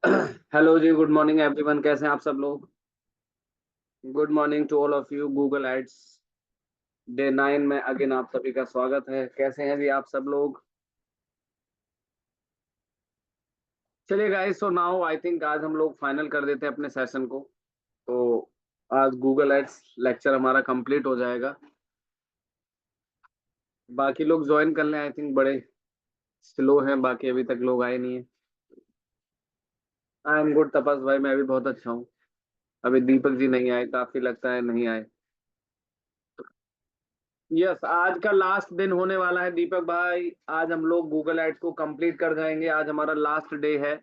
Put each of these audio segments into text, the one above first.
Hello ji, good morning everyone. कैसे हैं आप सब लोग? Good morning to all of you. Google ads day 9 में अगेन आप सभी का स्वागत है। कैसे हैं जी आप सब लोग? चलिए guys, so now I think आज हम लोग फाइनल कर देते हैं अपने सेशन को। तो आज गूगल एड्स लेक्चर हमारा कंप्लीट हो जाएगा। बाकी लोग ज्वाइन कर लें, आई थिंक बड़े स्लो हैं, बाकी अभी तक लोग आए नहीं है। आई एम गुड तपस भाई, मैं भी बहुत अच्छा हूँ। अभी दीपक जी नहीं आए, काफी लगता है नहीं आए। यस, आज का लास्ट दिन होने वाला है दीपक भाई। आज हम लोग गूगल एड्स को कंप्लीट कर जाएंगे, आज हमारा लास्ट डे है।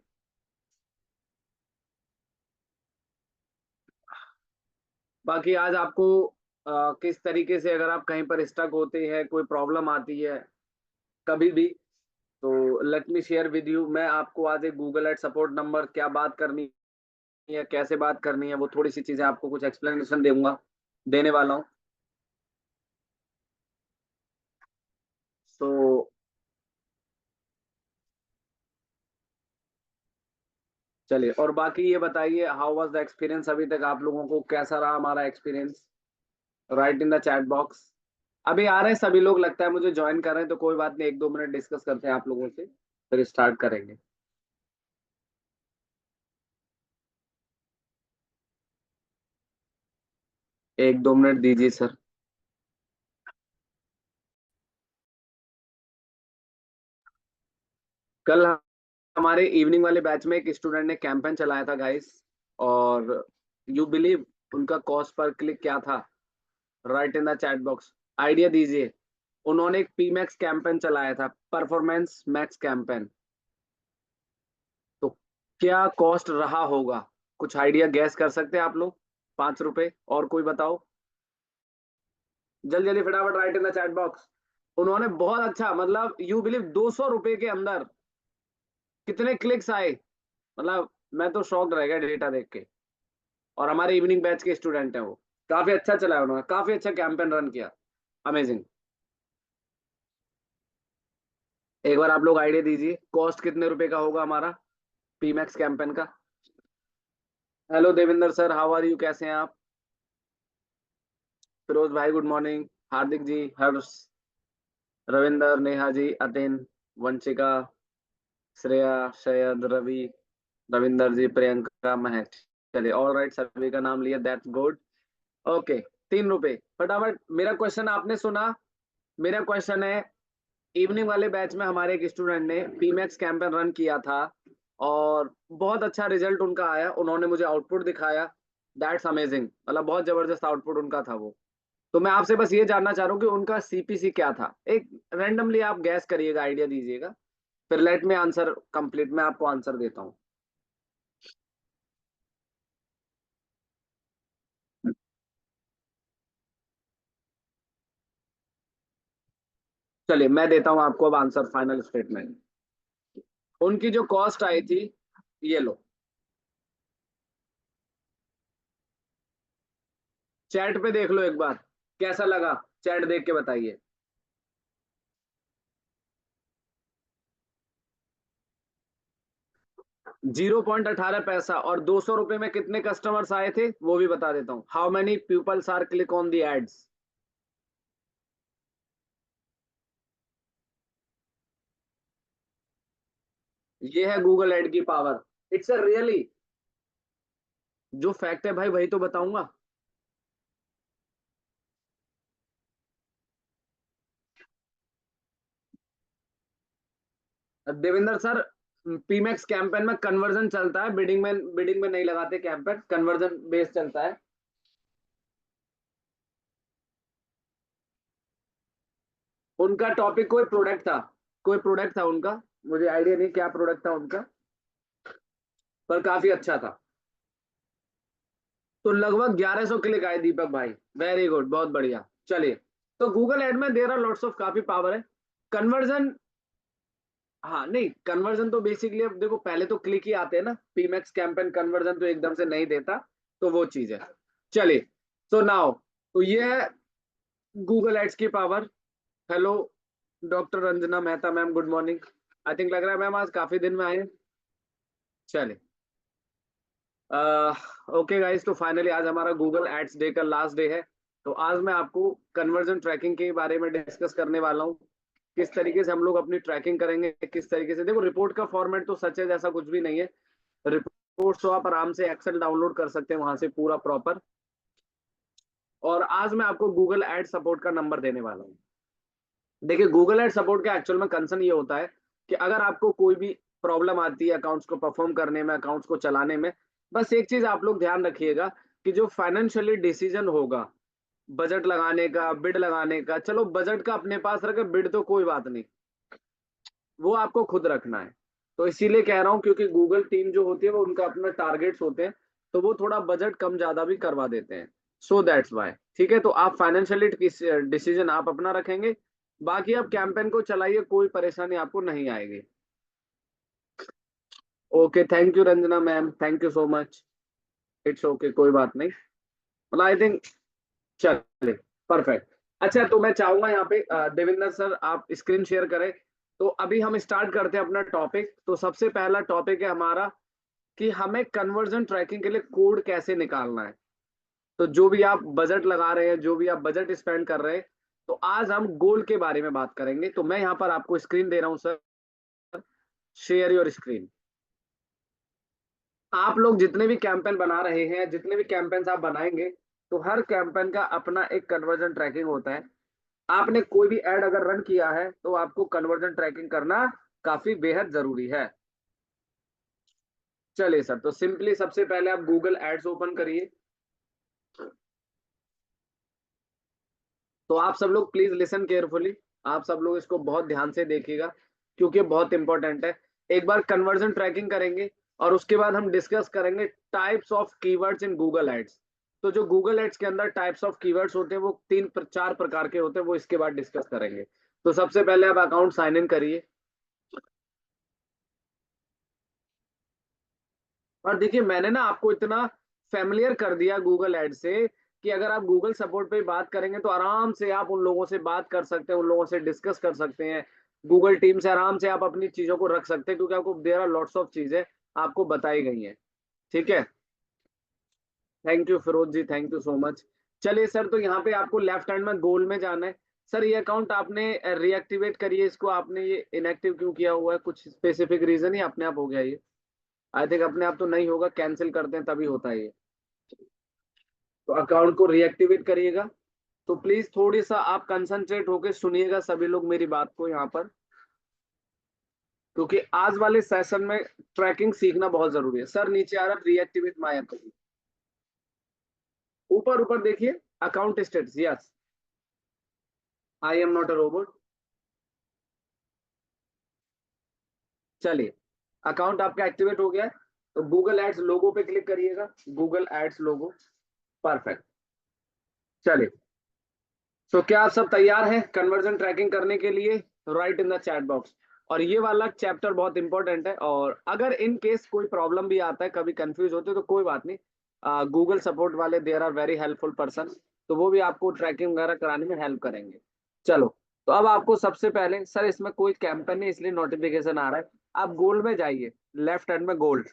बाकी आज आपको किस तरीके से, अगर आप कहीं पर स्टक होते हैं, कोई प्रॉब्लम आती है कभी भी, तो let me share with you. मैं आपको आज एक गूगल एड सपोर्ट नंबर, क्या बात करनी है, कैसे बात करनी है, वो थोड़ी सी चीजें आपको कुछ एक्सप्लेनेशन दूंगा, देने वाला हूँ। सो चलिए, और बाकी ये बताइए, हाउ वाज द एक्सपीरियंस? अभी तक आप लोगों को कैसा रहा हमारा experience? Right in the chat box. अभी आ रहे हैं सभी लोग, लगता है मुझे ज्वाइन कर रहे हैं, तो कोई बात नहीं, एक दो मिनट डिस्कस करते हैं आप लोगों से, फिर स्टार्ट करेंगे। एक दो मिनट दीजिए सर। कल हमारे इवनिंग वाले बैच में एक स्टूडेंट ने कैंपेन चलाया था गाइस, और यू बिलीव उनका कॉस्ट पर क्लिक क्या था? Right in the chat box, idea दीजिए। उन्होंने एक पी मैक्स कैंपेन चलाया था, परफॉर्मेंस मैक्स कैंपेन। तो क्या कॉस्ट रहा होगा? कुछ आइडिया गैस कर सकते हैं आप लोग? 5 रुपए, और कोई बताओ? जल्दी जल्दी फटाफट right in the chat box. उन्होंने बहुत अच्छा, मतलब यू बिलीव 200 रुपए के अंदर कितने क्लिक्स आए, मतलब मैं तो शॉक्ड रह गया डेटा देख के। और हमारे इवनिंग बैच के स्टूडेंट हैं वो। काफी अच्छा चलाया उन्होंने, काफी अच्छा कैंपेन रन किया। अमेजिंग। एक बार आप लोग आइडिया दीजिए, कॉस्ट कितने रुपए का होगा हमारा पीमैक्स कैंपेन का? Hello Devinder sir, how are you? कैसे हैं आप? फिरोज भाई गुड मॉर्निंग। हार्दिक जी, हर्ष, रविंदर, नेहा जी, अतिन, वंशिका, श्रेया, शयद, रवि, रविंदर जी, प्रियंका, महेश। चलिए, ऑल राइट, सभी का नाम लिया, दैट्स गुड। ओके, 3 रुपए फटाफट। मेरा क्वेश्चन आपने सुना? मेरा क्वेश्चन है, इवनिंग वाले बैच में हमारे एक स्टूडेंट ने पीमैक्स कैंपेन रन किया था, और बहुत अच्छा रिजल्ट उनका आया, उन्होंने मुझे आउटपुट दिखाया। दैट्स अमेजिंग, मतलब बहुत जबरदस्त आउटपुट उनका था वो। तो मैं आपसे बस ये जानना चाह रहा हूँ कि उनका सीपीसी क्या था। एक रैंडमली आप गैस करिएगा, आइडिया दीजिएगा, फिर लेट में आंसर कंप्लीट, मैं आपको आंसर देता हूँ। चलिए, मैं देता हूँ आपको अब आंसर, फाइनल स्टेटमेंट। उनकी जो कॉस्ट आई थी, ये लो, चैट पे देख लो एक बार, कैसा लगा? चैट देख के बताइए। 0.18 पैसा, और 200 रुपए में कितने कस्टमर्स आए थे वो भी बता देता हूँ। How many peoples are click on the ads? ये है गूगल एड की पावर। इट्स अ रियली, जो फैक्ट है भाई वही तो बताऊंगा। देवेंद्र सर, पीमैक्स कैंपेन में कन्वर्जन चलता है, बिडिंग में नहीं लगाते कैंपेन, कन्वर्जन बेस चलता है। उनका टॉपिक कोई प्रोडक्ट था, कोई प्रोडक्ट था उनका, मुझे आइडिया नहीं क्या प्रोडक्ट था उनका, पर काफी अच्छा था। तो लगभग 1100 क्लिक आए दीपक भाई। वेरी गुड, बहुत बढ़िया। चलिए, तो गूगल एड में देर आर लॉट्स ऑफ, काफी पावर है। कन्वर्जन, हाँ नहीं, कन्वर्जन तो बेसिकली अब देखो, पहले तो क्लिक ही आते हैं ना, पीमैक्स कैंपेन कन्वर्जन तो एकदम से नहीं देता, तो वो चीज है। चलिए, तो नाउ, तो ये है गूगल एड्स की power. Hello doctor Ranjana Mehta ma'am, good morning. I think लग रहा है मैम आज काफी दिन में आए हैं। चलिए, ओके गाइस, तो फाइनली आज हमारा गूगल एड्स डे का लास्ट डे है। तो आज मैं आपको कन्वर्जन ट्रैकिंग के बारे में डिस्कस करने वाला हूँ। किस तरीके से हम लोग अपनी ट्रैकिंग करेंगे, किस तरीके से। देखो, रिपोर्ट का फॉर्मेट तो सच है, जैसा कुछ भी नहीं है। रिपोर्ट तो आप आराम से एक्सेल डाउनलोड कर सकते हैं वहां से पूरा प्रॉपर। और आज मैं आपको गूगल एड सपोर्ट का नंबर देने वाला हूँ। देखिए, गूगल एड सपोर्ट का एक्चुअल में कंसर्न ये होता है कि अगर आपको कोई भी प्रॉब्लम आती है अकाउंट्स को परफॉर्म करने में, अकाउंट्स को चलाने में, बस एक चीज आप लोग ध्यान रखिएगा कि जो फाइनेंशियली डिसीजन होगा, बजट लगाने का, बिड लगाने का, चलो बजट का अपने पास रखे, बिड तो कोई बात नहीं, वो आपको खुद रखना है। तो इसीलिए कह रहा हूँ, क्योंकि गूगल टीम जो होती है वो उनका अपना टारगेट्स होते हैं, तो वो थोड़ा बजट कम ज्यादा भी करवा देते हैं। So that's why. ठीक है, तो आप फाइनेंशियली डिसीजन आप अपना रखेंगे। बाकी आप कैंपेन को चलाइए, कोई परेशानी आपको नहीं आएगी। Okay, thank you Ranjana ma'am, thank you so much. It's okay, कोई बात नहीं। मतलब आई थिंक, चलिए, परफेक्ट। अच्छा, तो मैं चाहूंगा यहाँ पे देविंदर सर आप स्क्रीन शेयर करें। तो अभी हम स्टार्ट करते हैं अपना टॉपिक। तो सबसे पहला टॉपिक है हमारा कि हमें कन्वर्जन ट्रैकिंग के लिए कोड कैसे निकालना है। तो जो भी आप बजट लगा रहे हैं, जो भी आप बजट स्पेंड कर रहे हैं, तो आज हम गोल के बारे में बात करेंगे। तो मैं यहाँ पर आपको स्क्रीन दे रहा हूँ सर, शेयर योर स्क्रीन। आप लोग जितने भी कैंपेन बना रहे हैं, जितने भी कैंपेन्स आप बनाएंगे, तो हर कैंपेन का अपना एक कन्वर्जन ट्रैकिंग होता है। आपने कोई भी एड अगर रन किया है तो आपको कन्वर्जन ट्रैकिंग करना काफी बेहद जरूरी है। चलिए सर, तो सिंपली सबसे पहले आप गूगल एड्स ओपन करिए। तो आप सब लोग प्लीज लिसन केयरफुली। आप सब लोग इसको बहुत ध्यान से देखिएगा, क्योंकि बहुत इंपॉर्टेंट है। एक बार कन्वर्जन ट्रैकिंग करेंगे और उसके बाद हम डिस्कस करेंगे types of keywords in Google ads. तो जो गूगल एड्स के अंदर टाइप्स ऑफ कीवर्ड्स होते हैं वो चार प्रकार के होते हैं, वो इसके बाद डिस्कस करेंगे। तो सबसे पहले आप अकाउंट साइन इन करिए। और देखिए, मैंने ना आपको इतना फेमिलियर कर दिया गूगल एड से कि अगर आप गूगल सपोर्ट पे बात करेंगे तो आराम से आप उन लोगों से बात कर सकते हैं, उन लोगों से डिस्कस कर सकते हैं। गूगल टीम से आराम से आप अपनी चीजों को रख सकते हैं, क्योंकि आपको देयर आर लॉट्स ऑफ चीजें आपको बताई गई हैं। ठीक है, thank you Firoz ji, thank you so much. चलिए सर, तो यहाँ पे आपको लेफ्ट हैंड में गोल में जाना है। सर, ये अकाउंट आपने रीएक्टिवेट करिए इसको। आपने ये इनएक्टिव क्यों किया हुआ है? कुछ स्पेसिफिक रीजन ही अपने आप हो गया ये? आई थिंक अपने आप तो नहीं होगा, कैंसिल करते हैं तभी होता है ये। तो अकाउंट को रीएक्टिवेट करिएगा। तो प्लीज थोड़ी सा आप कंसंट्रेट होकर सुनिएगा सभी लोग मेरी बात को यहाँ पर, क्योंकि आज वाले सेशन में ट्रैकिंग सीखना बहुत जरूरी है। सर नीचे आ रहा रीएक्टिवेट माय अकाउंट, ऊपर ऊपर देखिए, account status, yes, I am not a robot. चलिए, अकाउंट आपका एक्टिवेट हो गया है। तो गूगल एड्स लोगो पे क्लिक करिएगा, गूगल एड्स लोगो। परफेक्ट। चलिए, तो क्या आप सब तैयार हैं कन्वर्जन ट्रैकिंग करने के लिए? Right in the chat box. और ये वाला चैप्टर बहुत इंपॉर्टेंट है, और अगर इन केस कोई प्रॉब्लम भी आता है, कभी कंफ्यूज होते हो, तो कोई बात नहीं, गूगल सपोर्ट वाले there are very helpful person. तो वो भी आपको ट्रैकिंग वगैरह कराने में हेल्प करेंगे। चलो, तो अब आपको सबसे पहले, सर इसमें कोई कैंपेन नहीं इसलिए नोटिफिकेशन आ रहा है। आप गोल्ड में जाइए, लेफ्ट हैंड में गोल्ड,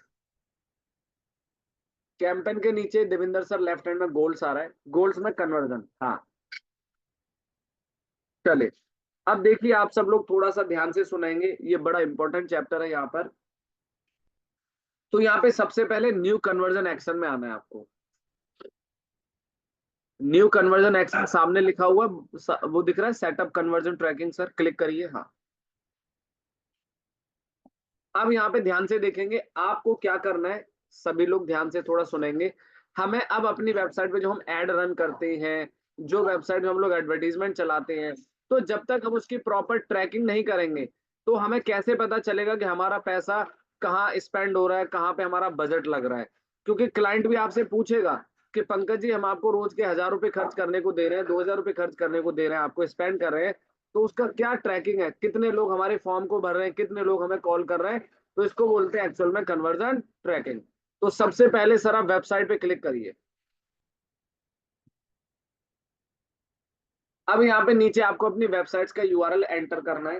कैंपेन के नीचे देविंदर सर लेफ्ट हैंड में गोल्ड्स आ रहा है, गोल्ड्स में कन्वर्जन, हाँ। चलिए, अब देखिए, आप सब लोग थोड़ा सा ध्यान से सुनेंगे, ये बड़ा इंपॉर्टेंट चैप्टर है यहाँ पर। तो यहाँ पे सबसे पहले न्यू कन्वर्जन एक्शन में आना है आपको। न्यू कन्वर्जन एक्शन सामने लिखा हुआ, वो दिख रहा है, setup conversion tracking, sir click करिए, हाँ। अब यहाँ पे ध्यान से देखेंगे आपको क्या करना है। सभी लोग ध्यान से थोड़ा सुनेंगे। हमें अब अपनी वेबसाइट पे जो हम एड रन करते हैं, जो वेबसाइट में हम लोग एडवर्टीजमेंट चलाते हैं, तो जब तक हम उसकी प्रॉपर ट्रैकिंग नहीं करेंगे, तो हमें कैसे पता चलेगा कि हमारा पैसा कहाँ स्पेंड हो रहा है, कहाँ पे हमारा बजट लग रहा है? क्योंकि क्लाइंट भी आपसे पूछेगा कि पंकज जी, हम आपको रोज के 1,000 रुपए खर्च करने को दे रहे हैं, 2,000 रुपए खर्च करने को दे रहे हैं, आपको स्पेंड कर रहे हैं, तो उसका क्या ट्रैकिंग है, कितने लोग हमारे फॉर्म को भर रहे हैं, कितने लोग हमें कॉल कर रहे हैं? तो इसको बोलते हैं एक्चुअल में कन्वर्जन ट्रैकिंग। तो सबसे पहले सर आप वेबसाइट पे क्लिक करिए। अब यहाँ पे नीचे आपको अपनी वेबसाइट्स का यूआरएल एंटर करना है।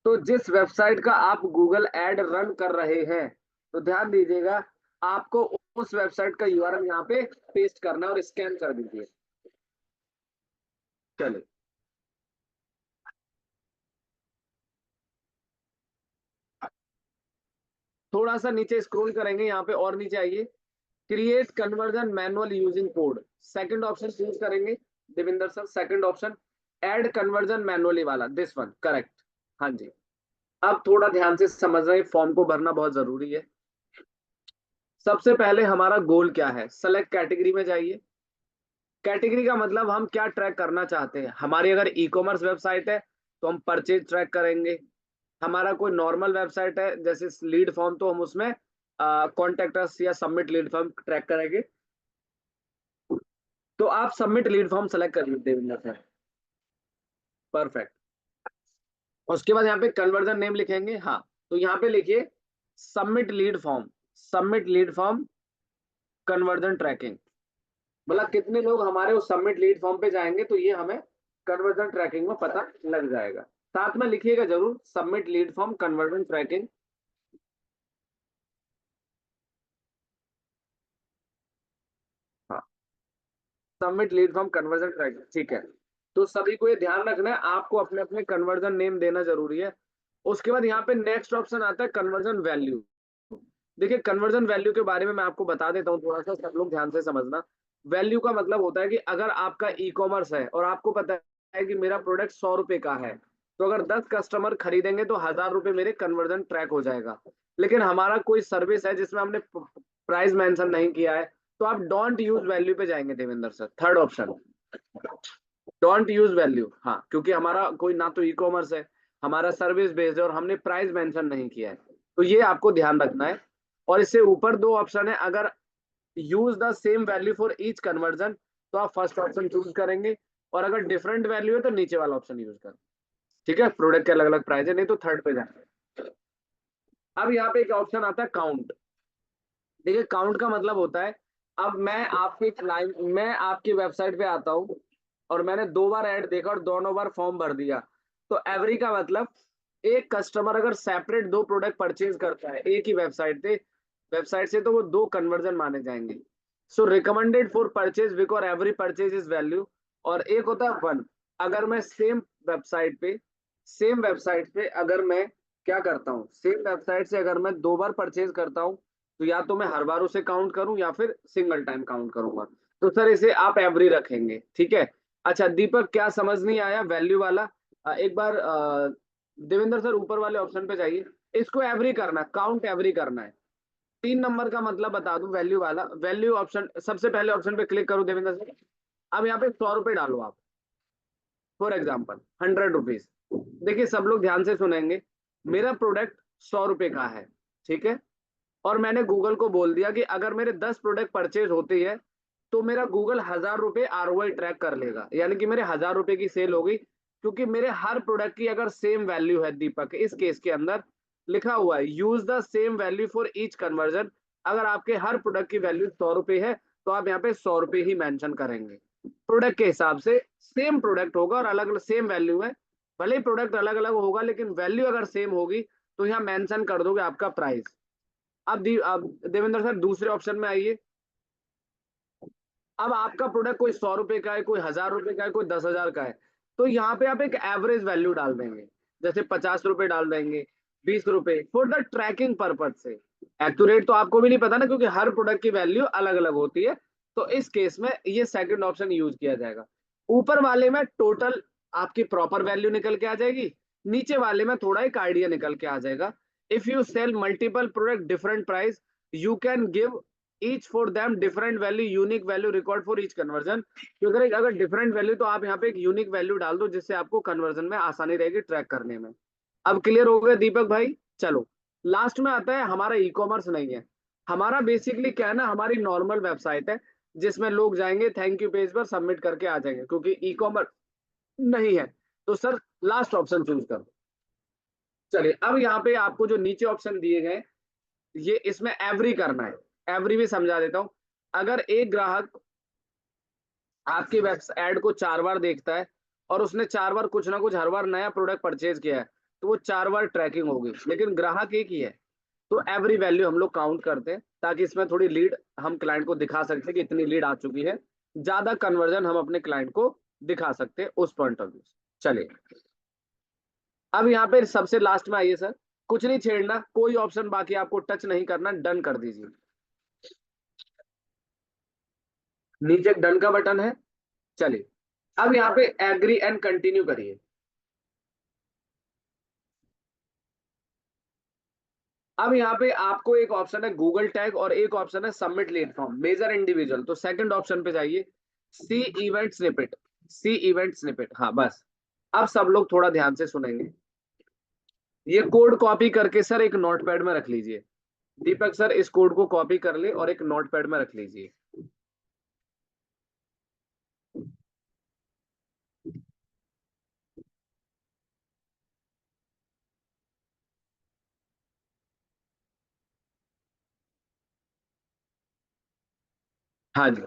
तो जिस वेबसाइट का आप गूगल एड रन कर रहे हैं, तो ध्यान दीजिएगा, आपको उस वेबसाइट का यूआरएल यहाँ पे पेस्ट करना है और स्कैन कर दीजिए। चलिए, थोड़ा सा नीचे स्क्रॉल करेंगे, यहाँ पे और नीचे आइए, create conversion manual using code, second option choose करेंगे Devinder sir, second option, add conversion manually वाला, दिस वन करेक्ट। हाँ जी। अब थोड़ा ध्यान से समझ रहे हैं, फॉर्म को भरना बहुत जरूरी है। सबसे पहले हमारा गोल क्या है, सेलेक्ट कैटेगरी में जाइए। कैटेगरी का मतलब हम क्या ट्रैक करना चाहते हैं। हमारी अगर ई कॉमर्स वेबसाइट है तो हम परचेज ट्रैक करेंगे। हमारा कोई नॉर्मल वेबसाइट है जैसे लीड फॉर्म, तो हम उसमें कॉन्टेक्ट अस या सबमिट लीड फॉर्म ट्रैक करेंगे। तो आप सबमिट लीड फॉर्म सेलेक्ट कर लीजिए देवेंद्र सर। परफेक्ट। उसके बाद यहाँ पे कन्वर्जन नेम लिखेंगे, हाँ, तो यहाँ पे लिखिए submit lead form, submit lead form conversion tracking. मतलब कितने लोग हमारे उस सबमिट लीड फॉर्म पे जाएंगे, तो ये हमें कन्वर्जन ट्रैकिंग में पता लग जाएगा। साथ में लिखिएगा जरूर submit lead form conversion tracking. हाँ, submit lead form conversion tracking, ठीक है। तो सभी को ये ध्यान रखना है, आपको अपने अपने कन्वर्जन नेम देना जरूरी है। उसके बाद यहाँ पे नेक्स्ट ऑप्शन आता है कन्वर्जन वैल्यू। देखिए, कन्वर्जन वैल्यू के बारे में मैं आपको बता देता हूँ, थोड़ा सा सब लोग ध्यान से समझना। वैल्यू का मतलब होता है कि अगर आपका ई कॉमर्स है और आपको पता है कि मेरा प्रोडक्ट 100 रुपए का है, तो अगर 10 कस्टमर खरीदेंगे तो 1000 रुपए मेरे कन्वर्जन ट्रैक हो जाएगा। लेकिन हमारा कोई सर्विस है जिसमें हमने प्राइस मेंशन नहीं किया है, तो आप डोंट यूज वैल्यू पे जाएंगे Devendra sir, third option, don't use value. हाँ, क्योंकि हमारा कोई ना तो ई कॉमर्स है, हमारा सर्विस बेस्ड है और हमने प्राइस मेंशन नहीं किया है, तो ये आपको ध्यान रखना है। और इससे ऊपर दो ऑप्शन है, अगर use the same value for each conversion, तो आप फर्स्ट ऑप्शन चूज करेंगे, और अगर डिफरेंट वैल्यू है तो नीचे वाला ऑप्शन यूज करें। ठीक है, प्रोडक्ट के अलग अलग प्राइस है, नहीं तो थर्ड पे जाए। अब यहाँ पे एक ऑप्शन आता है काउंट। देखिए, काउंट का मतलब होता है, अब मैं आपकी वेबसाइट पे आता हूँ और मैंने 2 बार ऐड देखा और दोनों बार फॉर्म भर दिया, तो एवरी का मतलब एक कस्टमर अगर सेपरेट 2 प्रोडक्ट परचेज करता है एक ही वेबसाइट से तो वो 2 कन्वर्जन माने जाएंगे। So recommended for purchase because every purchase is value. और एक होता है वन, अगर मैं सेम वेबसाइट पे अगर मैं क्या करता हूँ, सेम वेबसाइट से अगर मैं 2 बार परचेज करता हूँ, तो या तो मैं हर बार उसे काउंट करूं या फिर सिंगल टाइम काउंट करूंगा। तो सर इसे आप एवरी रखेंगे, ठीक है। अच्छा दीपक, क्या समझ नहीं आया वैल्यू वाला? एक बार देवेंद्र सर ऊपर वाले ऑप्शन पे जाइए, इसको एवरी करना है, काउंट एवरी करना है। 3 नंबर का मतलब बता दूं वैल्यू वाला, वैल्यू ऑप्शन सबसे पहले ऑप्शन पे क्लिक करो देवेंद्र सर। अब यहाँ पे 100 रुपए डालो आप, फॉर एग्जाम्पल 100 रुपीज। देखिए सब लोग ध्यान से सुनेंगे, मेरा प्रोडक्ट 100 रुपए का है, ठीक है, और मैंने गूगल को बोल दिया कि अगर मेरे 10 प्रोडक्ट परचेज होती है तो मेरा गूगल 1000 रुपए आरओआई ट्रैक कर लेगा, यानी कि मेरे 1000 रुपए की सेल होगी, क्योंकि मेरे हर प्रोडक्ट की अगर सेम वैल्यू है। दीपक, इस केस के अंदर लिखा हुआ है use the same value for each conversion. अगर आपके हर प्रोडक्ट की वैल्यू 100 रुपए है, तो आप यहाँ पे 100 रुपए ही मेंशन करेंगे। प्रोडक्ट के हिसाब से सेम प्रोडक्ट होगा और अलग अलग सेम वैल्यू है, भले ही प्रोडक्ट अलग अलग होगा लेकिन वैल्यू अगर सेम होगी तो यहाँ मेंशन कर दोगे आपका प्राइस। अब देवेंद्र सर दूसरे ऑप्शन में आइए। अब आपका प्रोडक्ट कोई 100 रुपए का है, कोई 1000 रुपए का है, कोई 10,000 का है, तो यहाँ पे आप एक एवरेज वैल्यू डाल देंगे, जैसे 50 रुपए डाल देंगे, 20 रुपए, फॉर द ट्रैकिंग पर्पज से। एक्यूरेट तो आपको भी नहीं पता ना, क्योंकि हर प्रोडक्ट की वैल्यू अलग अलग होती है, तो इस केस में ये सेकंड ऑप्शन यूज किया जाएगा। ऊपर वाले में टोटल आपकी प्रॉपर वैल्यू निकल के आ जाएगी, नीचे वाले में थोड़ा एक आइडिया निकल के आ जाएगा। If you sell multiple product different price, you can give each for them different value, unique value record for each conversion. क्योंकि अगर डिफरेंट वैल्यू तो आप यहाँ पे एक यूनिक वैल्यू डाल दो, जिससे आपको कन्वर्जन में आसानी रहेगी ट्रैक करने में। अब क्लियर हो गया दीपक भाई? चलो, लास्ट में आता है हमारा ई कॉमर्स नहीं है, हमारा बेसिकली क्या है ना, हमारी नॉर्मल वेबसाइट है जिसमें लोग जाएंगे थैंक यू पेज पर सबमिट करके आ जाएंगे, क्योंकि ई कॉमर्स नहीं है। तो सर लास्ट ऑप्शन चूज करो। चलिए, अब यहाँ पे आपको जो नीचे ऑप्शन दिए गए, ये इसमें एवरी करना है। एवरी भी समझा देता हूं, अगर एक ग्राहक आपकी वेब ऐड को 4 बार देखता है और उसने 4 बार कुछ ना कुछ हर बार नया प्रोडक्ट परचेज किया है, तो वो 4 बार ट्रैकिंग होगी, लेकिन ग्राहक एक ही है, तो एवरी वैल्यू हम लोग काउंट करते हैं ताकि इसमें थोड़ी लीड हम क्लाइंट को दिखा सकते हैं कि इतनी लीड आ चुकी है, ज्यादा कन्वर्जन हम अपने क्लाइंट को दिखा सकते हैं उस पॉइंट ऑफ व्यू से। चलिए, अब यहाँ पे सबसे लास्ट में आइए सर, कुछ नहीं छेड़ना, कोई ऑप्शन बाकी आपको टच नहीं करना, डन कर दीजिए। नीचे एक डन का बटन है। चलिए, अब यहाँ पे एग्री एंड कंटिन्यू करिए। अब यहाँ पे आपको एक ऑप्शन है गूगल टैग और एक ऑप्शन है submit lead form measure individual, तो सेकंड ऑप्शन पे जाइए, see event snippet. See event snippet, हाँ बस। अब सब लोग थोड़ा ध्यान से सुनेंगे। ये कोड कॉपी करके सर एक नोटपैड में रख लीजिए। दीपक सर इस कोड को कॉपी कर ले और एक नोटपैड में रख लीजिए। हाँ जी,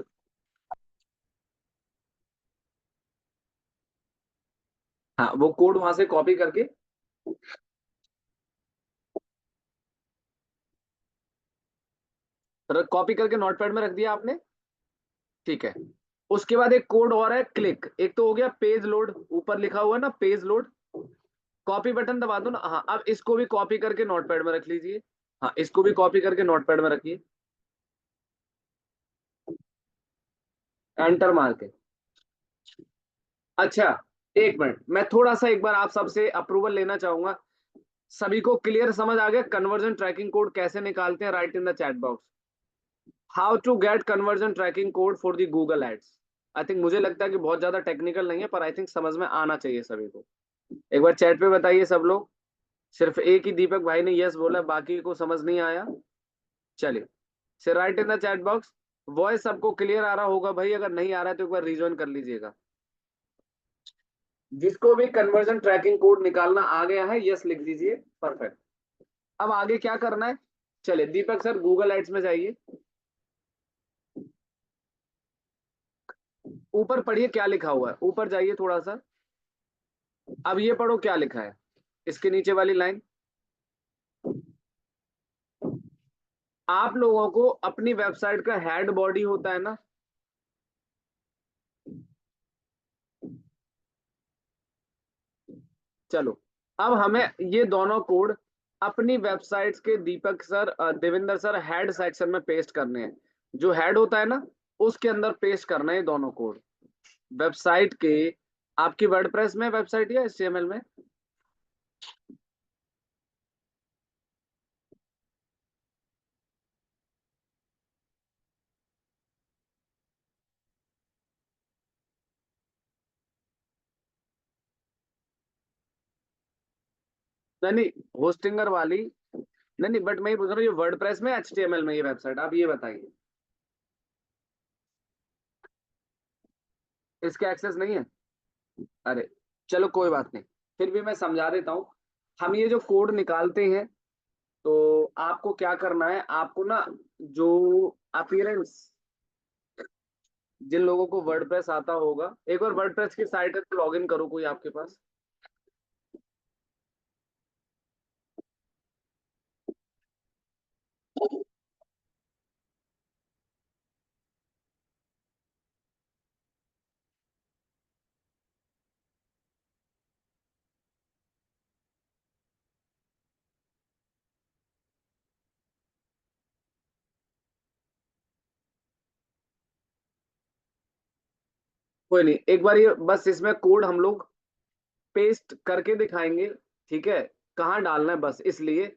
हाँ वो कोड वहां से कॉपी करके, कॉपी करके नोटपैड में रख दिया आपने। ठीक है, उसके बाद एक कोड और है क्लिक, एक तो हो गया पेज लोड, ऊपर लिखा हुआ है ना पेज लोड, कॉपी बटन दबा दो ना। हाँ, अब इसको भी कॉपी करके नोटपैड में रख लीजिए। हाँ, इसको भी कॉपी करके नोटपैड में रखिए, एंटर मार के। अच्छा, एक मिनट, मैं थोड़ा सा एक बार आप सबसे अप्रूवल लेना चाहूंगा। सभी को क्लियर समझ आ गया कन्वर्जन ट्रैकिंग कोड कैसे निकालते हैं? Right in the chat box, how to get conversion tracking code for the Google ads. I think, मुझे लगता है कि बहुत ज्यादा टेक्निकल नहीं है, पर आई थिंक समझ में आना चाहिए सभी को। एक बार चैट पे बताइए सब लोग। सिर्फ एक ही दीपक भाई ने यस बोला, बाकी को समझ नहीं आया। चलिए, से right in the chat box. Voice सबको क्लियर आ रहा होगा भाई, अगर नहीं आ रहा है तो एक बार रिज्वाइन कर लीजिएगा। जिसको भी कन्वर्जन ट्रैकिंग कोड निकालना आ गया है यस लिख दीजिए, परफेक्ट। अब आगे क्या करना है? चलिए दीपक सर गूगल एड्स में जाइए, ऊपर पढ़िए क्या लिखा हुआ है, ऊपर जाइए थोड़ा सा। अब ये पढ़ो क्या लिखा है, इसके नीचे वाली लाइन। आप लोगों को अपनी वेबसाइट का हेड बॉडी होता है ना, चलो अब हमें ये दोनों कोड अपनी वेबसाइट्स के Deepak sir Devendra sir head section में पेस्ट करने हैं। जो हेड होता है ना, उसके अंदर पेस्ट करना है ये दोनों कोड, वेबसाइट के। आपकी वर्डप्रेस में वेबसाइट या एचटीएमएल में? नहीं नहीं, होस्टिंगर वाली नहीं नहीं, बट मैं ये पूछ रहा हूँ ये वर्डप्रेस में एचटीएमएल में ये वेबसाइट, आप ये बताइए। इसके एक्सेस नहीं है? अरे चलो कोई बात नहीं, फिर भी मैं समझा देता हूँ। हम ये जो कोड निकालते हैं, तो आपको क्या करना है, आपको ना जो अपीयरेंस, जिन लोगों को वर्डप्रेस आता होगा, एक बार वर्डप्रेस की साइट है तो लॉग इन करो कोई आपके पास। कोई नहीं, एक बार ये बस इसमें कोड हम लोग पेस्ट करके दिखाएंगे, ठीक है? कहाँ डालना है बस इसलिए,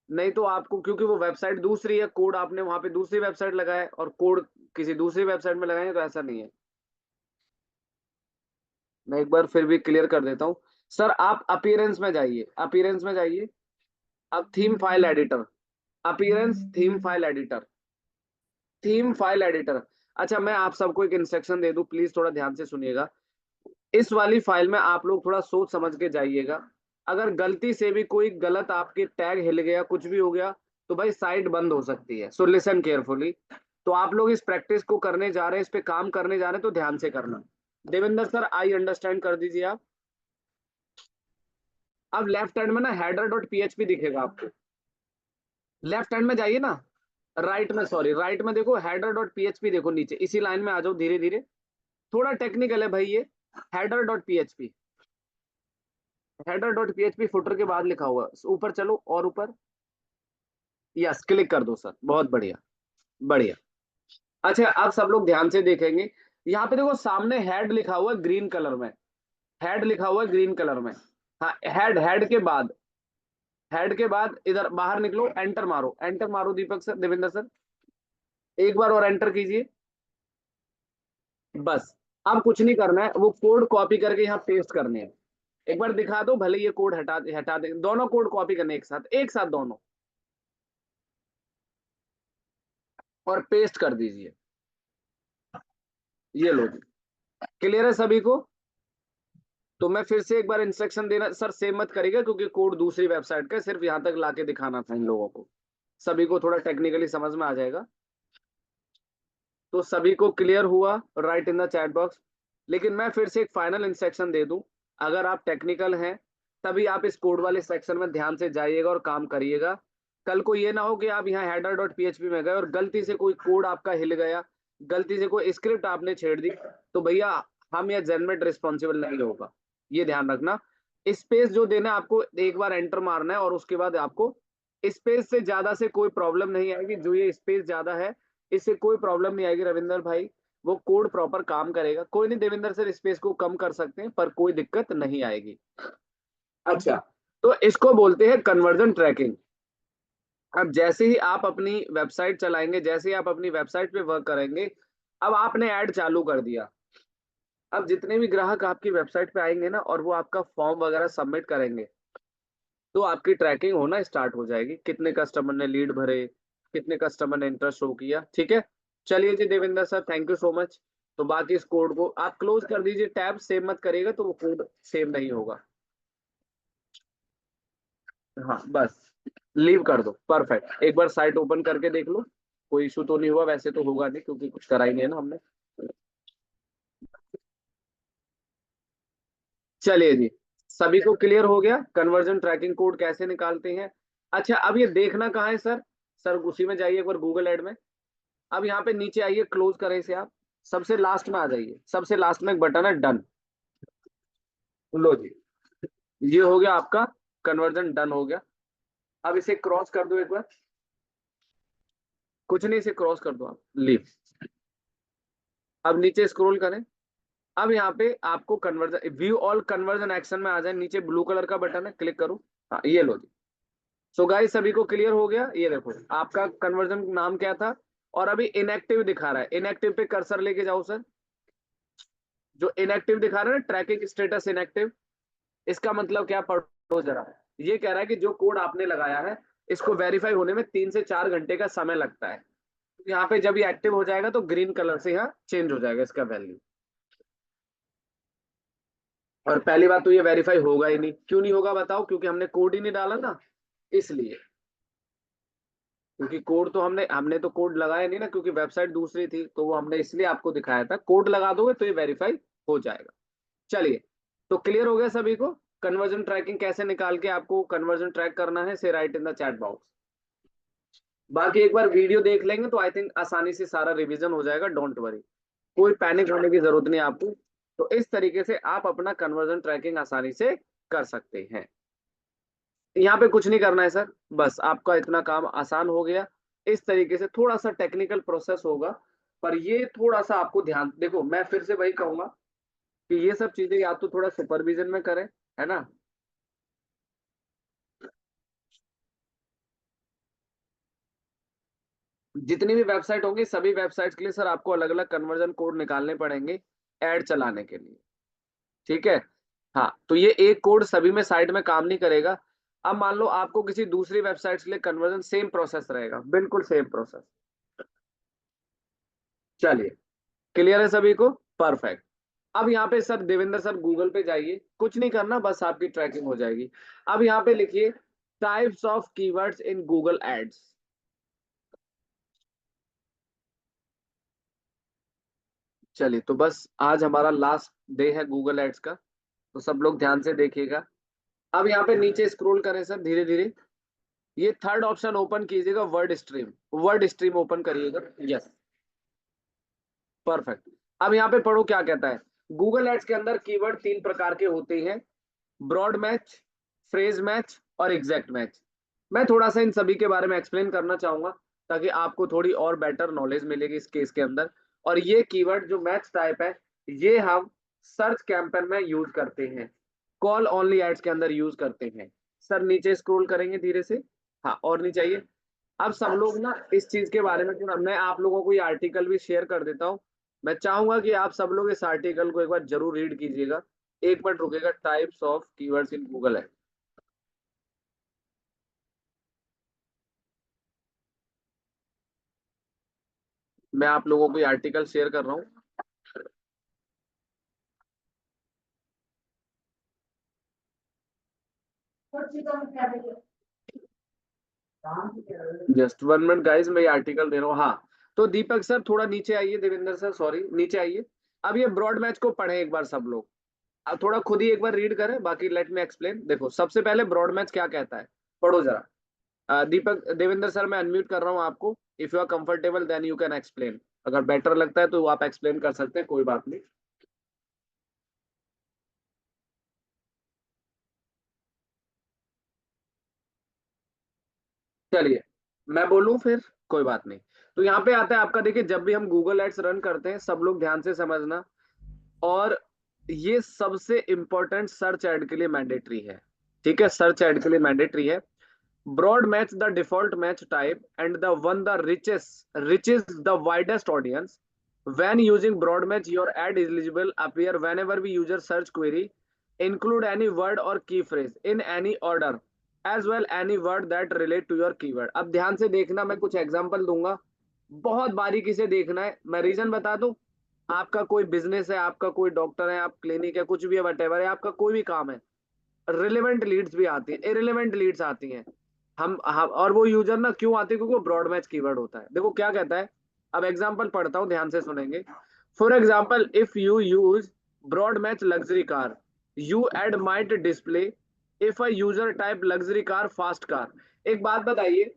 नहीं तो आपको, क्योंकि वो वेबसाइट दूसरी है, कोड आपने वहां पे दूसरी वेबसाइट लगाया है और कोड किसी दूसरी वेबसाइट में लगाएंगे, तो ऐसा नहीं है। मैं एक बार फिर भी क्लियर कर देता हूँ। सर आप अपीयरेंस में जाइए, अपीयरेंस में जाइए। अब theme file editor, appearance theme file editor, theme file editor. अच्छा, मैं आप सबको एक इंस्ट्रक्शन दे दूं, प्लीज थोड़ा ध्यान से सुनिएगा। इस वाली फाइल में आप लोग थोड़ा सोच समझ के जाइएगा। अगर गलती से भी कोई गलत आपके टैग हिल गया, कुछ भी हो गया, तो भाई साइट बंद हो सकती है। So listen carefully. तो आप लोग इस प्रैक्टिस को करने जा रहे हैं, इस पे काम करने जा रहे हैं, तो ध्यान से करना। देवेंद्र सर आई अंडरस्टैंड कर दीजिए आप। अब लेफ्ट हैंड में ना हेडर डॉट पीएचपी दिखेगा आपको, लेफ्ट हैंड में जाइए ना, राइट में, सॉरी राइट में देखो हेडर डॉट पीएचपी, देखो नीचे इसी लाइन में आ जाओ धीरे धीरे, थोड़ा टेक्निकल है भाई ये। Header dot PHP, header dot PHP footer के बाद लिखा हुआ, ऊपर चलो और ऊपर, यस क्लिक कर दो सर, बहुत बढ़िया, बढ़िया। अच्छा अब सब लोग ध्यान से देखेंगे, यहाँ पे देखो सामने हेड लिखा हुआ है ग्रीन कलर में, हेड लिखा हुआ है ग्रीन कलर में। हाँ हेड, हेड के बाद, हेड के बाद इधर बाहर निकलो, एंटर मारो, एंटर मारो दीपक सर, देवेंद्र सर, एक बार और एंटर कीजिए, बस। अब कुछ नहीं करना है, वो कोड कॉपी करके यहाँ पेस्ट करने हैं। एक बार दिखा दो, भले ये कोड हटा हटा दे, दोनों कोड कॉपी करने एक साथ, एक साथ दोनों, और पेस्ट कर दीजिए। ये लो जी, क्लियर है सभी को? तो मैं फिर से एक बार इंस्ट्रक्शन देना सर, सेव मत करिएगा क्योंकि कोड दूसरी वेबसाइट का, सिर्फ यहाँ तक लाके दिखाना था इन लोगों को, सभी को थोड़ा टेक्निकली समझ में आ जाएगा। तो सभी को क्लियर हुआ, right in the chat box. लेकिन मैं फिर से एक फाइनल इंस्ट्रक्शन दे दूं, अगर आप टेक्निकल हैं तभी आप इस कोड वाले सेक्शन में ध्यान से जाइएगा और काम करिएगा। कल को ये ना हो कि आप यहाँ हेडर डॉट पीएचपी में गए और गलती से कोई कोड आपका हिल गया, गलती से कोई स्क्रिप्ट आपने छेड़ दी, तो भैया हम या जेनमेट रिस्पॉन्सिबल नहीं होगा, ये ध्यान रखना। स्पेस जो देना है आपको, एक बार एंटर मारना है और उसके बाद आपको स्पेस से ज्यादा से कोई प्रॉब्लम नहीं आएगी, जो ये स्पेस ज्यादा है इससे कोई प्रॉब्लम नहीं आएगी रविंदर भाई, वो कोड प्रॉपर काम करेगा। कोई नहीं देविंदर सर, स्पेस को कम कर सकते हैं पर कोई दिक्कत नहीं आएगी। अच्छा, तो इसको बोलते हैं कन्वर्जन ट्रैकिंग। अब जैसे ही आप अपनी वेबसाइट चलाएंगे, जैसे ही आप अपनी वेबसाइट पे वर्क करेंगे, अब आपने ऐड चालू कर दिया, अब जितने भी ग्राहक आपकी वेबसाइट पे आएंगे ना और वो आपका फॉर्म वगैरह सबमिट करेंगे, तो आपकी ट्रैकिंग होना स्टार्ट हो जाएगी, कितने कस्टमर ने लीड भरे, कितने कस्टमर ने इंटरेस्ट शो किया। ठीक है, चलिए जी Devendra sir, thank you so much. तो बाकी इस कोड को आप क्लोज कर दीजिए, टैब सेव मत करिएगा तो वो कोड सेव नहीं होगा। हाँ बस, लीव कर दो, परफेक्ट। एक बार साइट ओपन करके देख लो, कोई इशू तो नहीं हुआ, वैसे तो होगा नहीं क्योंकि कुछ करा ही नहीं है ना हमने। चलिए जी, सभी को क्लियर हो गया कन्वर्जन ट्रैकिंग कोड कैसे निकालते हैं? अच्छा अब ये देखना कहाँ है सर? सर उसी में जाइए एक बार गूगल एड में, अब यहाँ पे नीचे आइए, क्लोज करें इसे आप, सबसे लास्ट में आ जाइए, सबसे लास्ट में एक बटन है डन, लो जी, ये हो गया आपका कन्वर्जन डन हो गया। अब इसे क्रॉस कर दो एक बार, कुछ नहीं, इसे क्रॉस कर दो आप, लीव। अब नीचे स्क्रॉल करें, अब यहाँ पे आपको conversion, view all conversion action में आ जाए, नीचे ब्लू कलर का बटन है, क्लिक करो। हाँ ये लो जी। सो गाइस सभी को क्लियर हो गया, ये देखो आपका कन्वर्जन नाम क्या था, और अभी इनएक्टिव दिखा रहा है, इनएक्टिव पे कर्सर लेके जाओ सर, जो इनएक्टिव दिखा रहा है ना, ट्रैकिंग स्टेटस इनएक्टिव, इसका मतलब क्या, पढ़ो जरा। ये कह रहा है कि जो कोड आपने लगाया है इसको वेरीफाई होने में 3 से 4 घंटे का समय लगता है। तो यहाँ पे जब ये एक्टिव हो जाएगा तो ग्रीन कलर से यहाँ चेंज हो जाएगा इसका वैल्यू। और पहली बात तो ये वेरीफाई होगा ही नहीं, क्यों नहीं होगा बताओ, क्योंकि हमने कोड ही नहीं डाला ना, इसलिए। क्योंकि कोड तो हमने हमने तो कोड लगाया नहीं ना, क्योंकि वेबसाइट दूसरी थी, तो वो हमने इसलिए आपको दिखाया था, कोड लगा दोगे तो ये वेरीफाई हो जाएगा। चलिए, तो क्लियर हो गया सभी को, कन्वर्जन ट्रैकिंग कैसे निकाल के आपको कन्वर्जन ट्रैक करना है, से right in the chat box. बाकी एक बार वीडियो देख लेंगे तो आई थिंक आसानी से सारा रिवीजन हो जाएगा, डोंट वरी, कोई पैनिक होने की जरूरत नहीं आपको। तो इस तरीके से आप अपना कन्वर्जन ट्रैकिंग आसानी से कर सकते हैं। यहाँ पे कुछ नहीं करना है सर, बस आपका इतना काम आसान हो गया। इस तरीके से थोड़ा सा टेक्निकल प्रोसेस होगा, पर ये थोड़ा सा आपको ध्यान, देखो मैं फिर से वही कहूंगा कि ये सब चीजें या तो थोड़ा सुपरविजन में करें, है ना। जितनी भी वेबसाइट होंगी सभी वेबसाइट्स के लिए सर आपको अलग अलग कन्वर्जन कोड निकालने पड़ेंगे ऐड चलाने के लिए। ठीक है, हाँ तो ये एक कोड सभी में साइड में काम नहीं करेगा। अब मान लो आपको किसी दूसरी वेबसाइट के लिए कन्वर्जन, सेम प्रोसेस रहेगा, बिल्कुल सेम प्रोसेस। चलिए, क्लियर है सभी को, परफेक्ट। अब यहाँ पे सर देवेंद्र सर गूगल पे जाइए, कुछ नहीं करना, बस आपकी ट्रैकिंग हो जाएगी। अब यहाँ पे लिखिए types of keywords in Google ads. चलिए, तो बस आज हमारा लास्ट डे है गूगल एड्स का, तो सब लोग ध्यान से देखिएगा। अब यहाँ पे नीचे स्क्रॉल करें सर धीरे धीरे, ये थर्ड ऑप्शन ओपन कीजिएगा, word stream, word stream open करिएगा। Yes, perfect. अब यहाँ पे पढ़ो क्या कहता है। गूगल एड्स के अंदर कीवर्ड तीन प्रकार के होते हैं, ब्रॉड मैच, फ्रेज मैच और एग्जैक्ट मैच। मैं थोड़ा सा इन सभी के बारे में एक्सप्लेन करना चाहूंगा ताकि आपको थोड़ी और बेटर नॉलेज मिलेगी इस केस के अंदर। और ये कीवर्ड जो मैच टाइप है, ये हम सर्च कैंपेन में यूज करते हैं, कॉल ओनली एड्स के अंदर यूज करते हैं। सर नीचे स्क्रॉल करेंगे धीरे से, हाँ और नीचे आइए। अब सब लोग ना इस चीज के बारे में, मैं आप लोगों को ये आर्टिकल भी शेयर कर देता हूँ। मैं चाहूंगा कि आप सब लोग इस आर्टिकल को एक बार जरूर रीड कीजिएगा। एक मिनट रुकेगा, types of keywords in Google है। मैं आप लोगों को ये आर्टिकल शेयर कर रहा हूँ। जस्ट वन मिनट गाइस, मैं ये आर्टिकल दे रहा हूँ। हाँ, तो दीपक सर थोड़ा नीचे आइए, देवेंद्र सर सॉरी नीचे आइए। अब ये ब्रॉड मैच को पढ़े एक बार सब लोग, अब थोड़ा खुद ही एक बार रीड करें, बाकी लेट मी एक्सप्लेन। देखो सबसे पहले ब्रॉड मैच क्या कहता है, पढ़ो जरा। दीपक देवेंद्र सर मैं अनम्यूट कर रहा हूँ आपको, if you are comfortable then you can explain. अगर बेटर लगता है तो आप एक्सप्लेन कर सकते हैं, कोई बात नहीं। चलिए मैं बोलूं फिर, कोई बात नहीं। तो यहाँ पे आता है आपका, देखिए जब भी हम गूगल एड्स रन करते हैं, सब लोग ध्यान से समझना। और ये सबसे इंपॉर्टेंट सर्च एड के लिए मैंडेटरी है, ठीक है, सर्च एड के लिए मैंडेटरी है। Broad match the default match type and the one the reaches the widest audience. When using broad match, your ad is eligible appear whenever we user search query include any word or key phrase in any order as well any word that relate to your keyword। अब ध्यान से देखना, मैं कुछ example दूंगा, बहुत बारीकी से देखना है। मैं रीजन बता दूं, आपका कोई बिजनेस है, आपका कोई डॉक्टर है, आप क्लिनिक है, कुछ भी है, वटेवर है, आपका कोई भी काम है, रिलेवेंट लीड्स भी आती है, इरिलेवेंट लीड्स आती हैं। हम और वो यूजर ना क्यों आते हैं, क्योंकि वो ब्रॉड मैच कीवर्ड होता है। देखो क्या कहता है, अब एग्जांपल पढ़ता हूं, ध्यान से सुनेंगे। For example if you use broad match luxury car, you ad might display if a user type luxury car fast car. एक बात बताइए,